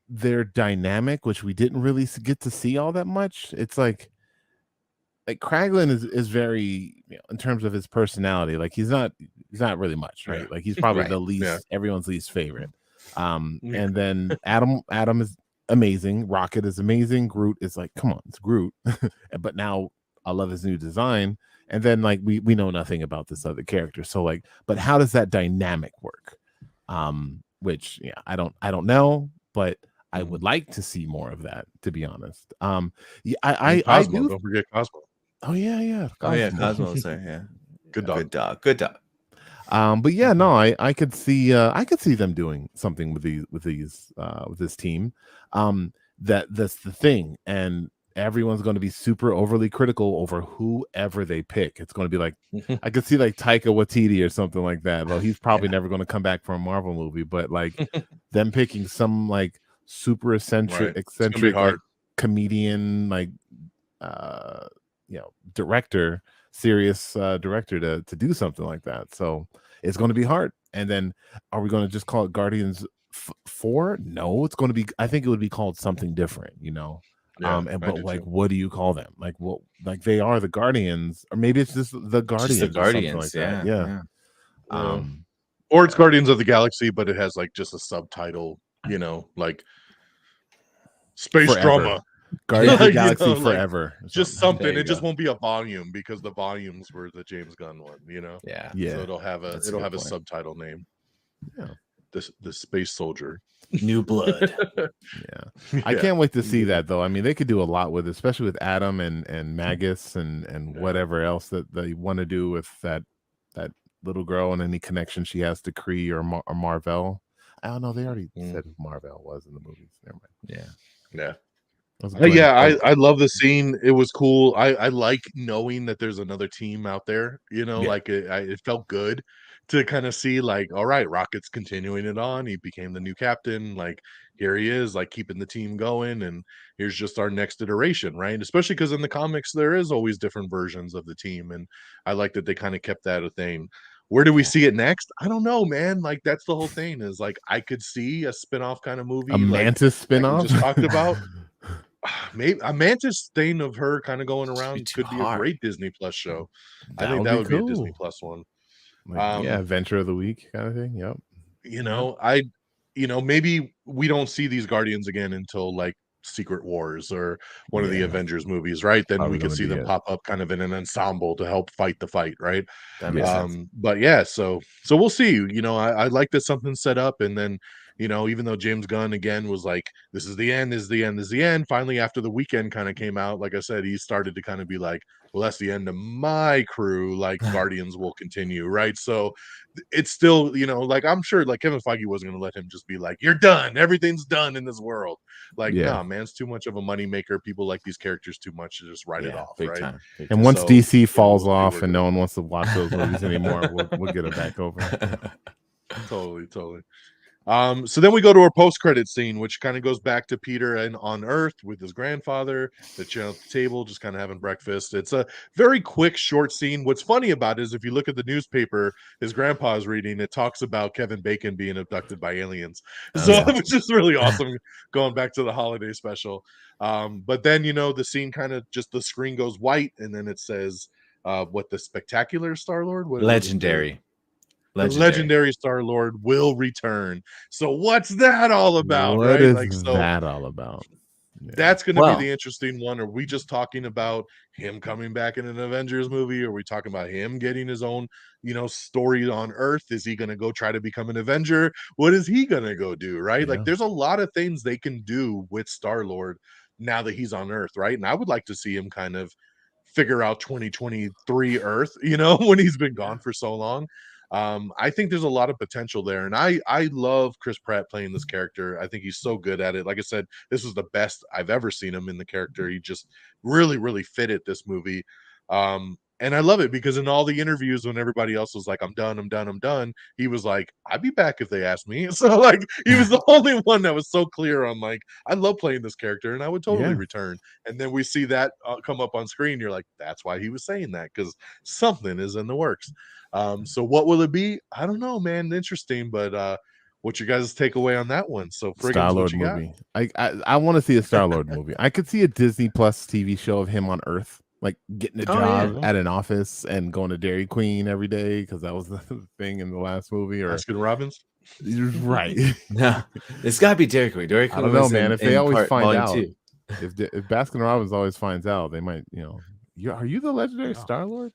their dynamic, which we didn't really get to see all that much. It's like Kraglin is very, you know, in terms of his personality, like he's not really much, right? Like he's probably the least, everyone's least favorite. And then Adam is amazing. Rocket is amazing. Groot is like, come on, it's Groot. But now I love his new design. And then like we know nothing about this other character. So like, but how does that dynamic work? Which I don't know, but I would like to see more of that, to be honest. I do. Don't forget Cosmo. Oh yeah. Cosmo's there. Yeah. Good dog. But yeah, no, I could see them doing something with this team. That's the thing, and everyone's going to be super overly critical over whoever they pick. It's going to be like I could see like Taika Waititi or something like that. Well, he's probably never going to come back for a Marvel movie, but like them picking some like super eccentric like, comedian, like director, serious director to do something like that. So it's going to be hard. And then are we going to just call it Guardians 4? No, it's going to be, I think it would be called something different, you know. But like too. What do you call them? Like what, like they are the Guardians, or maybe it's just the Guardians, just the Guardians, like yeah. Or it's Guardians of the Galaxy, but it has like just a subtitle, you know, like space drama. Guardians of the Galaxy Forever. Like, just something. It just won't be a volume, because the volumes were the James Gunn one, you know. Yeah. So it'll have a subtitle name. Yeah. The Space Soldier. New Blood. I can't wait to see that, though. I mean, they could do a lot with it, especially with Adam and Magus and whatever else that they want to do with that little girl and any connection she has to Kree or Marvel. I don't know. They already said who Marvel was in the movies. Never mind. Yeah. I love the scene. It was cool. I like knowing that there's another team out there, you know. Like it felt good to kind of see like, all right, Rocket's continuing it on. He became the new captain. Like here he is, like keeping the team going, and here's just our next iteration, right? Especially because in the comics there is always different versions of the team, and I like that they kind of kept that a thing. Where do we see it next? I don't know, man. Like that's the whole thing, is like I could see a spin-off kind of movie, a Mantis spin-off like we just talked about. maybe a Mantis thing of her kind of going Should be around too could be a hard. great Disney Plus show. I That think would that be would be a Disney cool. Plus one. Like, yeah, Adventure of the Week kind of thing. Yep. You know, maybe we don't see these Guardians again until like Secret Wars or one of the Yeah. Avengers movies, right? Then Probably we could gonna see be them it. pop up kind of in an ensemble to help fight the fight, right? That makes sense. But yeah, so we'll see. You know, I like that something's set up, and then even though James Gunn again was like, "This is the end, this is the end, this is the end." Finally, after the weekend kind of came out, like I said, he started to kind of be like, "Well, that's the end of my crew. Like Guardians will continue, right?" So it's still, like I'm sure, like Kevin Feige wasn't going to let him just be like, "You're done, everything's done in this world." Like, Yeah. nah, man, it's too much of a moneymaker. People like these characters too much to just write it Yeah, off, big right? time. Big And time. once So, DC falls we'll see off where it and goes. no one wants to watch those movies anymore, we'll get it back over. Totally. So then we go to our post-credit scene, which kind of goes back to Peter and on Earth with his grandfather. They're chilling at the table, just kind of having breakfast. It's a very quick, short scene. What's funny about it is if you look at the newspaper his grandpa's reading, it talks about Kevin Bacon being abducted by aliens. So yeah. it was just really awesome going back to the holiday special. But then the scene kind of just the screen goes white, and then it says what the spectacular Star-Lord? What is Legendary. the legendary Star-Lord will return. So what's that all about, What right? is Like, so that all about? Yeah. that's going to be the Well, interesting one. Are we just talking about him coming back in an Avengers movie? Are we talking about him getting his own, story on Earth? Is he going to go try to become an Avenger? What is he going to go do, right? Like, Yeah. there's a lot of things they can do with Star-Lord now that he's on Earth, right? And I would like to see him kind of figure out 2023 Earth, when he's been gone for so long. I think there's a lot of potential there, and I love Chris Pratt playing this character. I think he's so good at it. Like I said, this was the best I've ever seen him in the character. He just really fit it this movie. And I love it because in all the interviews when everybody else was like, I'm done, he was like, I'd be back if they asked me. So like he was the only one that was so clear on like, I love playing this character and I would totally Yeah. return. And then we see that come up on screen. You're like, that's why he was saying that, because something is in the works. So what will it be? I don't know, man. Interesting, but what's your guys' takeaway on that one? So Frigginz, what Star-Lord you got? movie. I want to see a Star-Lord movie. I could see a Disney Plus TV show of him on Earth, like getting a job yeah. at an office and going to Dairy Queen every day because that was the thing in the last movie. Or Baskin Robbins. right. no, it's got to be Dairy Queen. Dairy Queen I don't know, was man. in, If they in always part, find volume out, 2. if Baskin Robbins always finds out, they might, are you the legendary Star-Lord?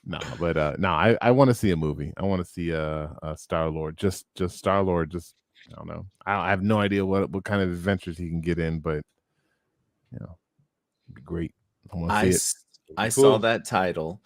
No, but no, I want to see a movie. I want to see a Star-Lord. Just Star-Lord. Just I don't know. I have no idea what kind of adventures he can get in, but it'd be great. I want to see it. I Cool. saw that title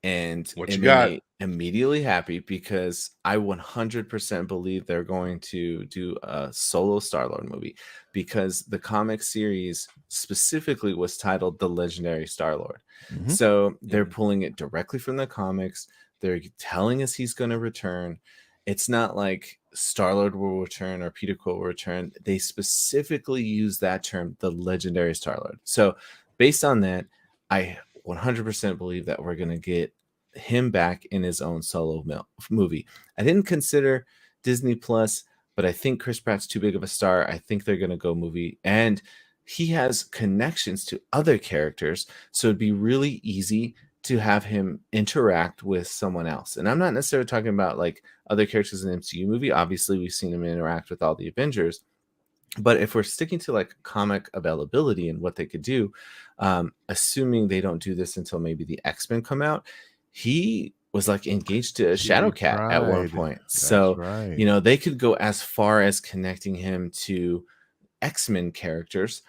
and What it you made got? me immediately happy because I 100% believe they're going to do a solo Star-Lord movie, because the comic series specifically was titled The Legendary Star-Lord. Mhm. So they're pulling it directly from the comics. They're telling us he's going to return. It's not like Star-Lord will return or Peter Quill will return. They specifically use that term, the Legendary Star-Lord. So based on that, I 100% believe that we're going to get him back in his own solo movie. I didn't consider Disney Plus, but I think Chris Pratt's too big of a star. I think they're going to go movie, and he has connections to other characters, so it'd be really easy to have him interact with someone else. And I'm not necessarily talking about like other characters in the MCU movie. Obviously, we've seen him interact with all the Avengers. But if we're sticking to like comic availability and what they could do, assuming they don't do this until maybe the X-Men come out, he was like engaged to a Shadowcat at one point. So, right. They could go as far as connecting him to X-Men characters,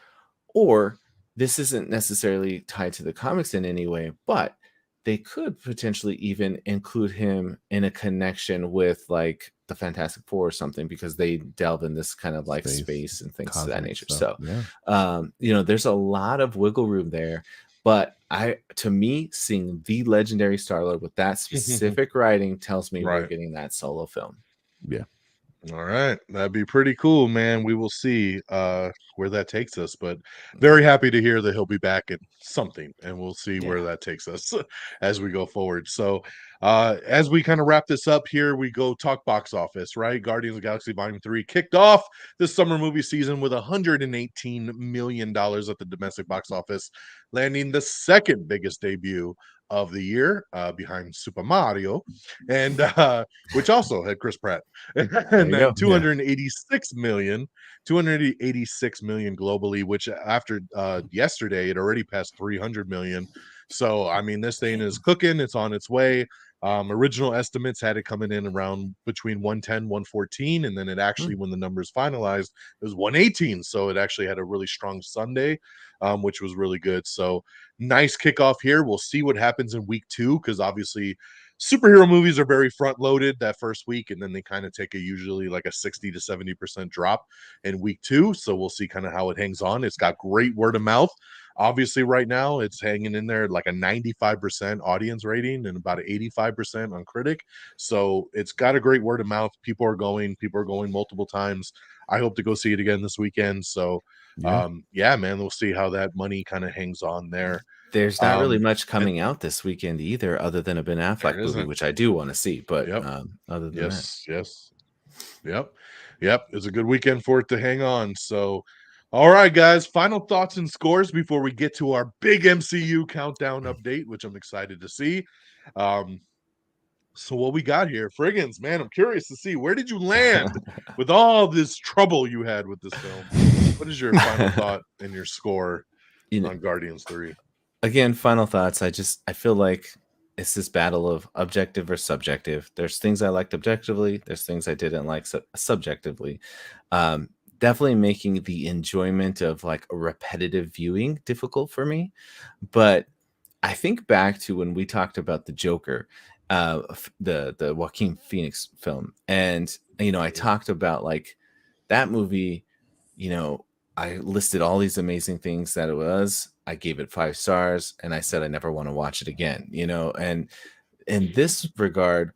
or this isn't necessarily tied to the comics in any way, but they could potentially even include him in a connection with like the Fantastic Four or something, because they delve in this kind of like space and things of that nature. Stuff. So, yeah. There's a lot of wiggle room there. But to me, seeing the legendary Star-Lord with that specific writing tells me we're getting that solo film. Yeah. All right, that'd be pretty cool, man. We will see where that takes us, but very happy to hear that he'll be back in something, and we'll see where Yeah. that takes us as we go forward. So, as we kind of wrap this up here, we go talk box office, right? Guardians of the Galaxy Vol.3 kicked off this summer movie season with $118 million at the domestic box office, landing the second biggest debut of the year, behind Super Mario, and which also had Chris Pratt. There And you then go. 286 million globally, which after yesterday it already passed 300 million. So I mean, this thing is cooking, it's on its way. Original estimates had it coming in around between 110 114, and then it actually, when the numbers finalized, it was 118. So it actually had a really strong Sunday, which was really good. So nice kickoff here. We'll see what happens in week 2, because obviously superhero movies are very front loaded that first week, and then they kind of take a usually like a 60 to 70% drop in week 2. So we'll see kind of how it hangs on. It's got great word of mouth. Obviously, right now it's hanging in there like a 95% audience rating and about 85% on critic. So it's got a great word of mouth. People are going multiple times. I hope to go see it again this weekend. So yeah, man, we'll see how that money kind of hangs on there. There's not really much And coming out this weekend either, other than a Ben there Affleck movie, isn't. which I do want to see. But Yep. other than that, Yes. Yep. It's a good weekend for it to hang on. So, all right, guys. Final thoughts and scores before we get to our big MCU countdown update, which I'm excited to see. Um, so what we got here, Frigginz, man, I'm curious to see, where did you land with all this trouble you had with this film? What is your final thought and your score on Guardians 3? Again, final thoughts. I feel like it's this battle of objective or subjective. There's things I liked objectively. There's things I didn't like subjectively. Definitely making the enjoyment of like a repetitive viewing difficult for me. But I think back to when we talked about the Joker, the Joaquin Phoenix film, and I talked about like that movie. I listed all these amazing things that it was. I gave it 5 stars, and I said I never want to watch it again. And in this regard,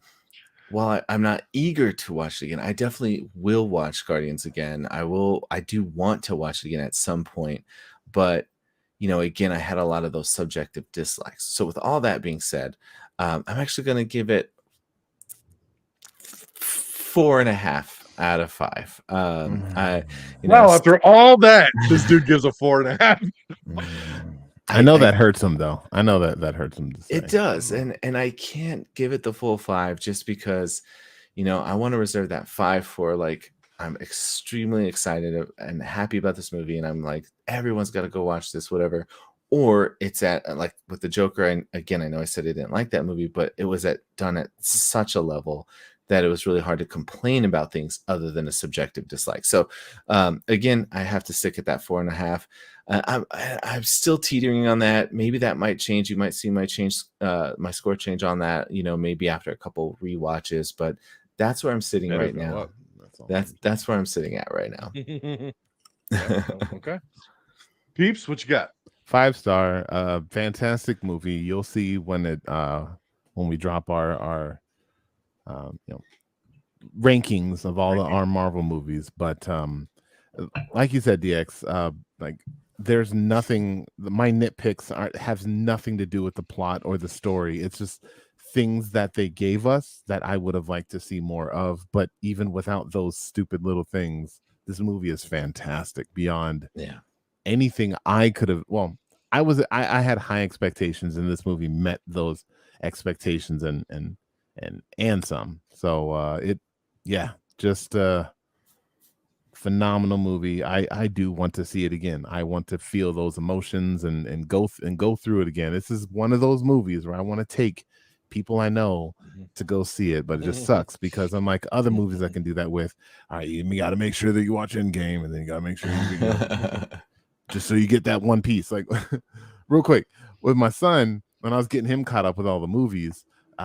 while I'm not eager to watch it again, I definitely will watch Guardians again. I do want to watch it again at some point, but again, I had a lot of those subjective dislikes. So with all that being said, I'm actually going to give it 4.5 out of 5. After all that, this dude gives a 4.5. I know that hurts him, though. I know that hurts him to say. It does, and I can't give it the full 5 just because, I want to reserve that 5 for like I'm extremely excited and happy about this movie, and I'm like everyone's got to go watch this, whatever. Or it's at like with the Joker, and again, I know I said I didn't like that movie, but it was done at such a level that it was really hard to complain about things other than a subjective dislike. So again, I have to stick at that 4.5. I'm still teetering on that. Maybe that might change. You might see my score change on that, maybe after a couple rewatches, but that's where I'm sitting right now. That's where I'm sitting at right now. Okay. Peeps, what you got? 5-star, fantastic movie. You'll see when we drop our rankings of all our Marvel movies. But like you said, DX, like there's nothing. My nitpicks have nothing to do with the plot or the story. It's just things that they gave us that I would have liked to see more of. But even without those stupid little things, this movie is fantastic beyond anything I could have. Well, I had high expectations, and this movie met those expectations and some. So just a phenomenal movie. I do want to see it again. I want to feel those emotions and go through it again. This is one of those movies where I want to take people I know to go see it, but it just sucks because unlike other movies I can do that with, all right, you got to make sure that you watch Endgame, and then you got to make sure you just so you get that one piece. Like real quick, with my son, when I was getting him caught up with all the movies,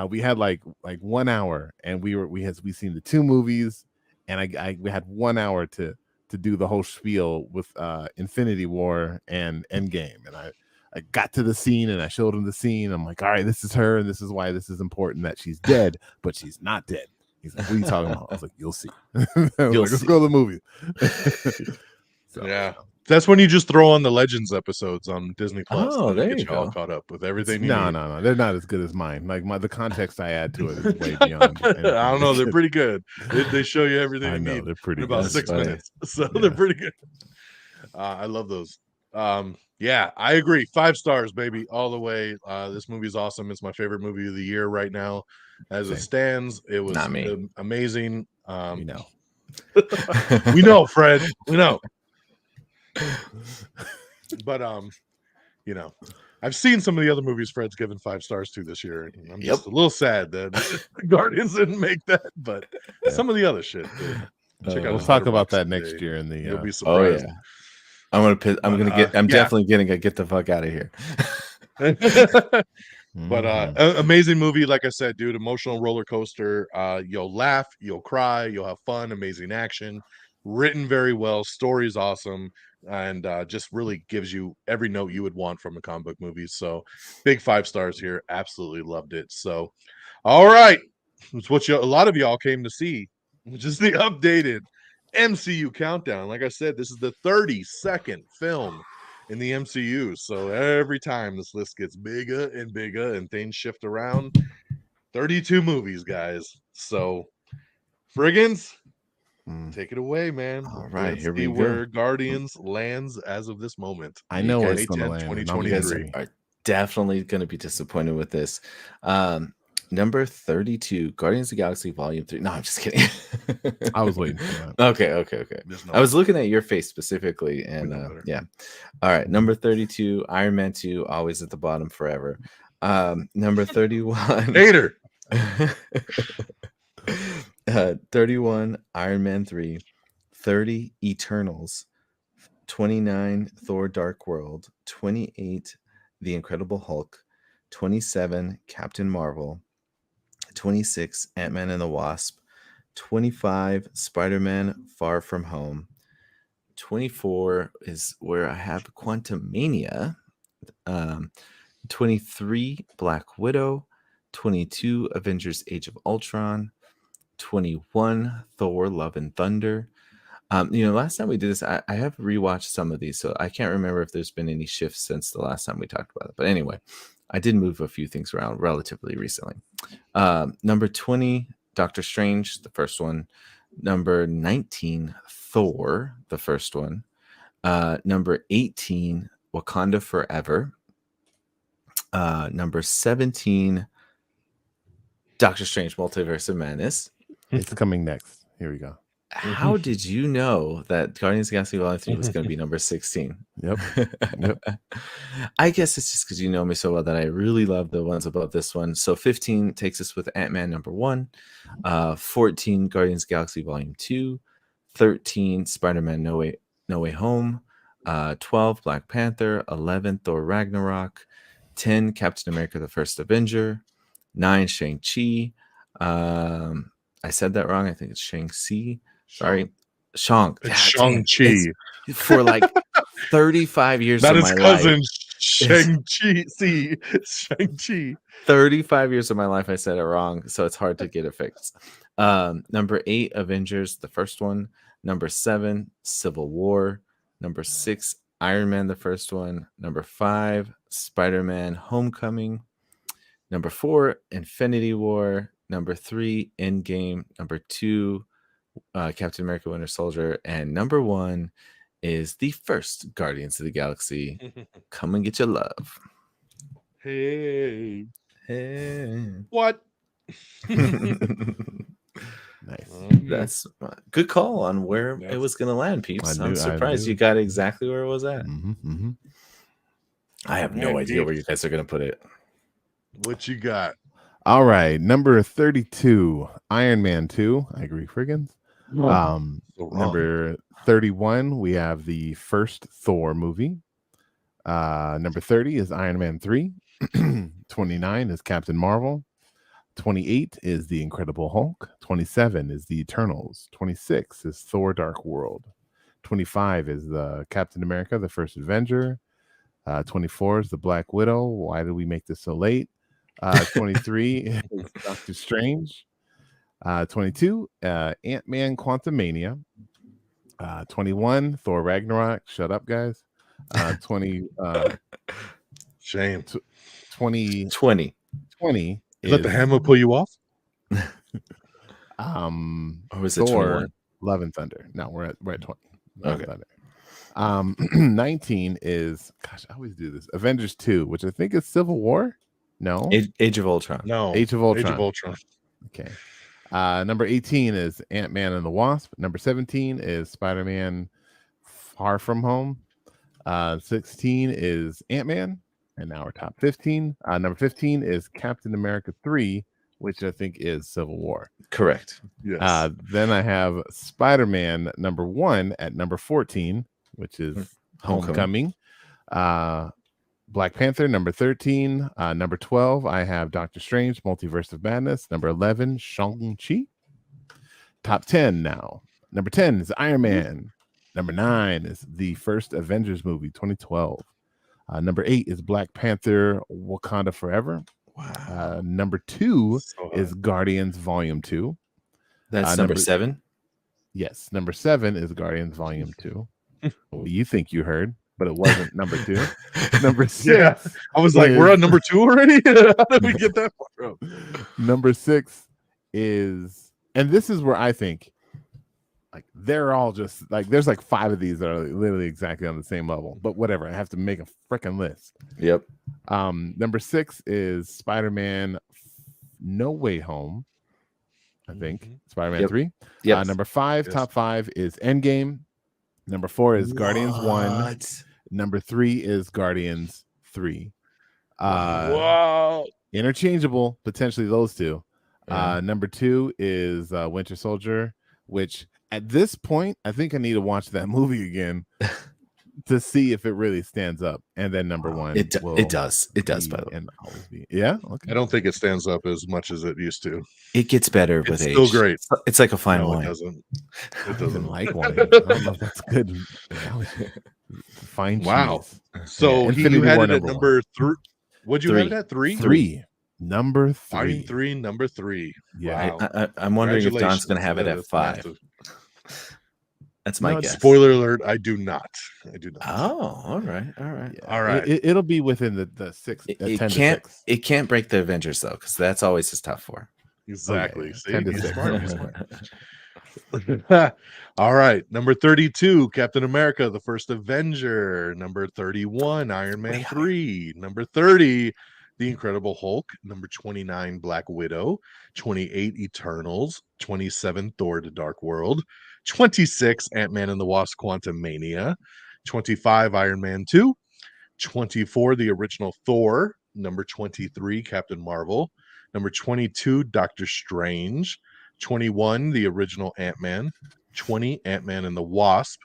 we had like 1 hour, and we seen the 2 movies, and we had 1 hour to do the whole spiel with Infinity War and Endgame, and I got to the scene and I showed him the scene. I'm like, all right, this is her, and this is why this is important that she's dead, but she's not dead. He's like, what are you talking about? I was like, you'll see. You'll Let's see. go to the movie. So, Yeah. That's when you just throw on the Legends episodes on Disney Plus. Oh, That'll there get you you all go. caught up with everything you no, need. no, they're not as good as mine. Like the context I add to it is way beyond. I don't know. They're anything. pretty good. They show you everything I you know need they're pretty in about good. 6 funny. minutes. So Yeah. they're pretty good. I love those. Yeah, I agree. 5 stars, baby, all the way. This movie is awesome. It's my favorite movie of the year right now. As it Same. stands, it was Not me. amazing. You know. We know, Fred. We know. But you know, I've seen some of the other movies Fred's given 5 stars to this year, and I'm just a little sad that Guardians didn't make that. But some of the other shit. Check out We'll his talk about Letterboxd that next today. year in the. You'll be Oh surprised. yeah. I'm definitely gonna get the fuck out of here. But amazing movie, like I said, dude. Emotional roller coaster. You'll laugh, you'll cry, you'll have fun. Amazing action, written very well. Story's awesome, and just really gives you every note you would want from a comic book movie. So, big 5 stars here. Absolutely loved it. So, all right, it's what a lot of y'all came to see, which is the updated MCU countdown. Like I said, this is the 32nd film in the MCU. So every time this list gets bigger and bigger and things shift around, 32 movies, guys. So Frigginz, take it away, man. All right, Let's here see we where go. Guardians lands as of this moment. I know where guys- it's going to land. 2023. You guys are definitely going to be disappointed with this. Number 32, Guardians of the Galaxy Vol.3. No, I'm just kidding. I was waiting for that. Okay. There's no I was looking at your face specifically, and know better. yeah. All right, number 32, Iron Man 2, always at the bottom forever. Number 31, Hater. 31, Iron Man 3, 30, Eternals, 29, Thor Dark World, 28, The Incredible Hulk, 27, Captain Marvel, 26, Ant-Man and the Wasp, 25, Spider-Man Far From Home, 24 is where I have Quantumania, 23, Black Widow, 22, Avengers Age of Ultron, 21, Thor Love and Thunder. Last time we did this, I have rewatched some of these, so I can't remember if there's been any shifts since the last time we talked about it. But anyway, I did move a few things around relatively recently. Number 20, Doctor Strange, the first one. Number 19, Thor, the first one. Number 18, Wakanda Forever. Number 17, Doctor Strange, Multiverse of Madness. It's coming next. Here we go. How did you know that Guardians of the Galaxy Vol.3 was going to be number 16? Yep. I guess it's just because you know me so well that I really love the ones above this one. So 15 takes us with Ant-Man number 1, 14 Guardians of the Galaxy Volume 2, 13 Spider-Man No Way Home, 12 Black Panther, 11 Thor Ragnarok, 10 Captain America the First Avenger, 9 Shang-Chi. I said that wrong. I think it's Shang-Chi. Sorry, Shang. It's Shang-Chi. For like 35 years Not of his my cousin, life. Shang-Chi. See, Shang-Chi. 35 years of my life, I said it wrong, so it's hard to get it fixed. Number 8, Avengers, the first one. Number 7, Civil War. Number 6, Iron Man, the first one. Number 5, Spider-Man Homecoming. Number 4, Infinity War. Number 3, Endgame. Number 2, Captain America Winter Soldier. And number 1 is the first Guardians of the Galaxy. Come and get your love. Hey. Hey. What? Nice. That's a good call on where it was going to land, Peeps. I'm surprised you got exactly where it was at. I have no idea where you guys are going to put it. What you got? All right, number 32, Iron Man 2. I agree, Frigginz. Number 31, we have the first Thor movie. Number 30 is Iron Man 3. 29 is Captain Marvel. 28 is The Incredible Hulk. 27 is The Eternals. 26 is Thor Dark World. 25 is the Captain America, the First Avenger. 24 is the Black Widow. Why did we make this so late? 23 is Doctor Strange. 22, Ant-Man Quantumania. 21, Thor Ragnarok. Shut up, guys. 20, Shame. 20 20. Let the hammer pull you off. Or was it Thor 21? Love and Thunder. No, we're at 20. Love Okay. and Thunder. 19 is, gosh, I always do this. Avengers 2, which I think is Civil War. No, Age of Ultron. No, Age of Ultron. Age of Ultron. Okay. Number 18 is Ant-Man and the Wasp. Number 17 is Spider-Man Far From Home. 16 is Ant-Man. And now we're top 15. Number 15 is Captain America 3, which I think is Civil War. Correct. Yes. Then I have Spider-Man number 1 at number 14, which is Homecoming. Black Panther number 13. Number 12, I have Doctor Strange, Multiverse of Madness. Number 11, Shang-Chi. Top 10 now. Number 10 is Iron Man. Number 9 is the first Avengers movie, 2012. Number 8 is Black Panther, Wakanda Forever. Wow. Number 2 is Guardians Volume 2. That's number 7? Yes. Number 7 is Guardians Volume 2. Well, you think you heard, but it wasn't number 2. Number 6. Yeah. I was like, we're on number 2 already? How did we get that far up? Number 6 is, and this is where I think, like, they're all just like, there's like 5 of these that are literally exactly on the same level, but whatever. I have to make a freaking list. Yep. Number 6 is Spider-Man No Way Home. I think Spider-Man 3. Yep. Number 5, top 5 is Endgame. Number 4 is Guardians 1. Number 3 is Guardians 3. Wow. Interchangeable, potentially those two. Yeah. Number 2 is Winter Soldier, which at this point, I think I need to watch that movie again to see if it really stands up. And then number 1, it does. It does, by the way. And always be. Yeah. Okay. I don't think it stands up as much as it used to. It gets better It's with age. still great. It's like a fine No, wine. it doesn't. I It don't even doesn't. like wine. I don't know if that's good. Fine Wow. cheese. So Infinity you had War it at number number 3. What'd you have it 3. at? 3? 3. Number 3. Volume 3, number 3. Yeah. Wow. I'm wondering if Don's going to Congratulations. have it Yeah, at that's 5. massive. That's my No, guess. Spoiler alert, I do not. I do not. Oh, all right. Yeah. All right. It'll be within the 6. It 10 to can't. 6. It can't break the Avengers though, because that's always his top 4. Exactly. yeah. See, 10 to he's 6. smart, he's smart. All right. Number 32, Captain America, the first Avenger. Number 31, Iron Man 3. Number 30, The Incredible Hulk. Number 29, Black Widow. 28, Eternals. 27, Thor: The Dark World. 26, Ant-Man and the Wasp: Quantumania. 25, Iron Man 2. 24, the original Thor. Number 23, Captain Marvel. Number 22, Doctor Strange. 21, the original Ant-Man. 20, Ant-Man and the Wasp.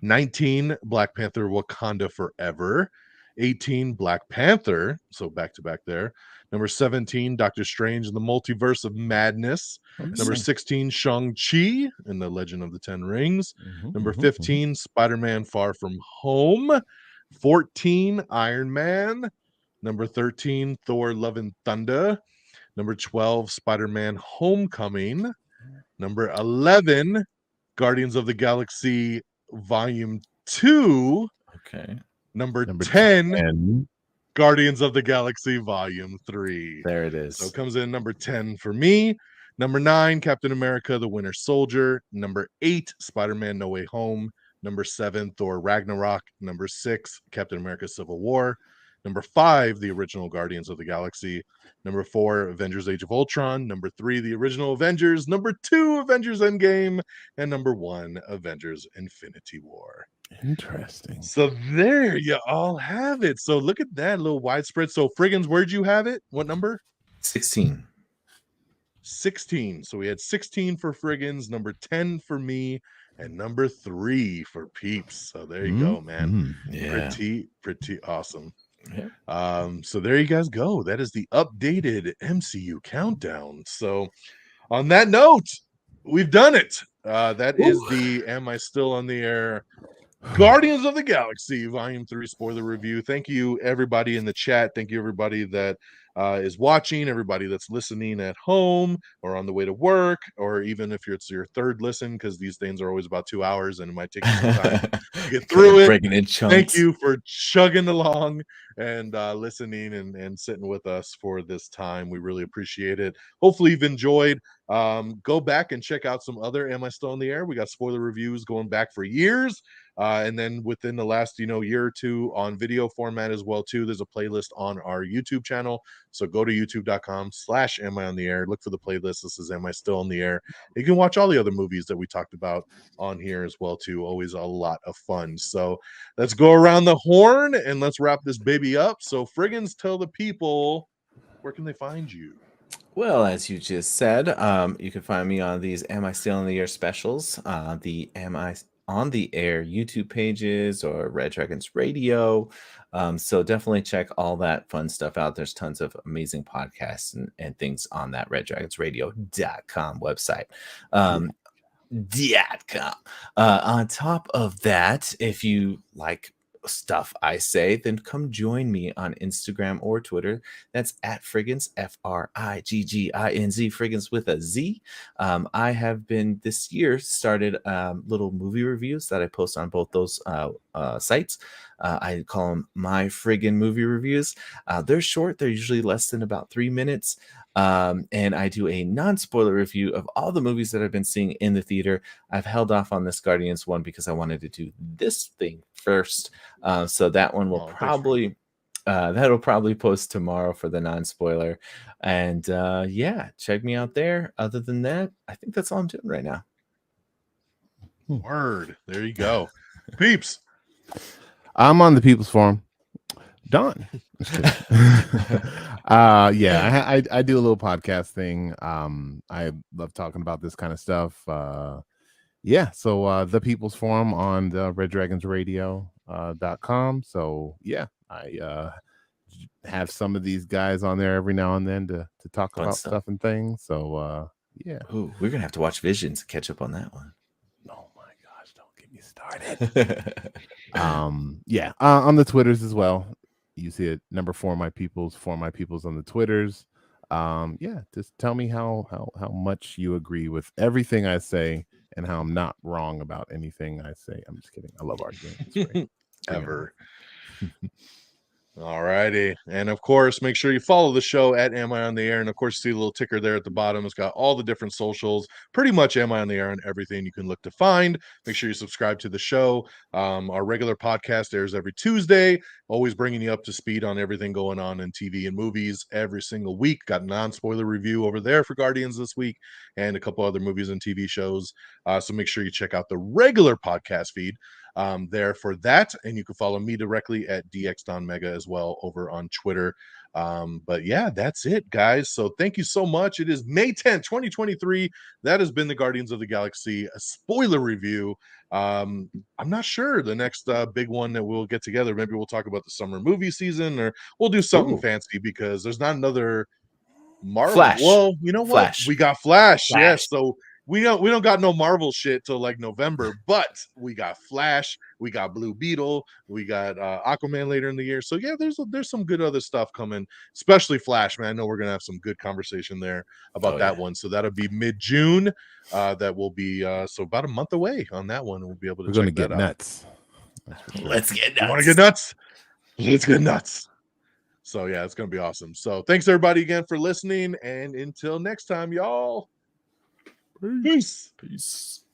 19, Black Panther: Wakanda Forever. 18, Black Panther. So back to back there. Number 17, Doctor Strange and the Multiverse of Madness. Number 16, Shang-Chi and the Legend of the Ten Rings. Number 15, Spider-Man Far From Home. 14, Iron Man. Number 13, Thor: Love and Thunder. Number 12, Spider-Man Homecoming. Number 11, Guardians of the Galaxy Volume 2. Okay. Number 10, Guardians of the Galaxy Volume 3. There it is. So it comes in number 10 for me. Number 9, Captain America: The Winter Soldier. Number 8, Spider-Man No Way Home. Number 7, Thor: Ragnarok. Number 6, Captain America: Civil War. Number 5, the original Guardians of the Galaxy. Number 4, Avengers: Age of Ultron. Number 3, the original Avengers. Number 2, Avengers: Endgame. And number 1, Avengers: Infinity War. Interesting. So there you all have it. So look at that little widespread. So Frigginz, where'd you have it? What number? 16. 16. So we had 16 for Frigginz, number 10 for me, and number 3 for Peeps. So there you go, man. Yeah. Pretty awesome. Yeah. So there you guys go. That is the updated MCU countdown. So on that note, we've done it. That is the Am I Still on the Air Guardians of the Galaxy Volume 3 spoiler review. Thank you, everybody in the chat. Thank you, everybody that is watching, everybody that's listening at home or on the way to work, or even if it's your third listen, because these things are always about 2 hours and it might take you some time to get through it. Breaking in chunks. Thank you for chugging along and listening and sitting with us for this time. We really appreciate it. Hopefully you've enjoyed. Go back and check out some other Am I Still in the Air? We got spoiler reviews going back for years. And then within the last year or two on video format as well too. There's a playlist on our YouTube channel. So go to youtube.com/Am I on the Air. Look for the playlist. This is Am I Still in the Air? You can watch all the other movies that we talked about on here as well too. Always a lot of fun. So let's go around the horn and let's wrap this baby up. So Frigginz, tell the people, where can they find you? Well, as you just said, you can find me on these Am I Still in the Air specials, the Am I on the Air YouTube pages or Red Dragons Radio. So definitely check all that fun stuff out. There's tons of amazing podcasts and things on that reddragonsradio.com website. On top of that, if you like stuff I say, then come join me on Instagram or Twitter. That's at Frigginz, Frigginz, Frigginz with a Z. I have been this year started little movie reviews that I post on both those sites. I call them my friggin' movie reviews. They're short. They're usually less than about 3 minutes. And I do a non-spoiler review of all the movies that I've been seeing in the theater. I've held off on this Guardians one because I wanted to do this thing first. So that one will that'll probably post tomorrow for the non-spoiler. And yeah, check me out there. Other than that, I think that's all I'm doing right now. Word. There you go. Peeps. I'm on the People's Forum. Don. Yeah, I do a little podcast thing. I love talking about this kind of stuff. Yeah, so the People's Forum on the reddragonsradio.com. So yeah, I have some of these guys on there every now and then to talk Fun about stuff. stuff and things. So yeah. Ooh, we're gonna have to watch Visions to catch up on that one. Oh my gosh, don't get me started. Yeah, on the Twitters as well. You see it, number for my peoples on the Twitters. Yeah, just tell me how much you agree with everything I say and how I'm not wrong about anything I say. I'm just kidding. I love arguing. It's great. Ever. All righty. And of course, make sure you follow the show at Am I on the Air. And of course, see the little ticker there at the bottom. It's got all the different socials. Pretty much Am I on the Air and everything you can look to find. Make sure you subscribe to the show. Our regular podcast airs every Tuesday, always bringing you up to speed on everything going on in TV and movies every single week. Got a non-spoiler review over there for Guardians this week and a couple other movies and TV shows. So make sure you check out the regular podcast feed there for that, and you can follow me directly at DONMEGA as well over on Twitter. But yeah, that's it, guys. So thank you so much. It is May 10th, 2023. That has been the Guardians of the Galaxy spoiler review. I'm not sure the next big one that we'll get together. Maybe we'll talk about the summer movie season, or we'll do something fancy because there's not another Marvel. Flash. Well, you know what? Flash. We got Flash. Yes. So we don't got no Marvel shit till like November, but we got Flash, we got Blue Beetle, we got Aquaman later in the year. So yeah, there's some good other stuff coming, especially Flash, man. I know we're gonna have some good conversation there about that one. So that'll be mid-June. That will be so about a month away on that one. We'll be able to We're gonna get nuts. Sure. Let's get nuts. You want to get nuts? Let's get nuts. So yeah, it's gonna be awesome. So thanks everybody again for listening, and until next time, y'all. Peace. Peace.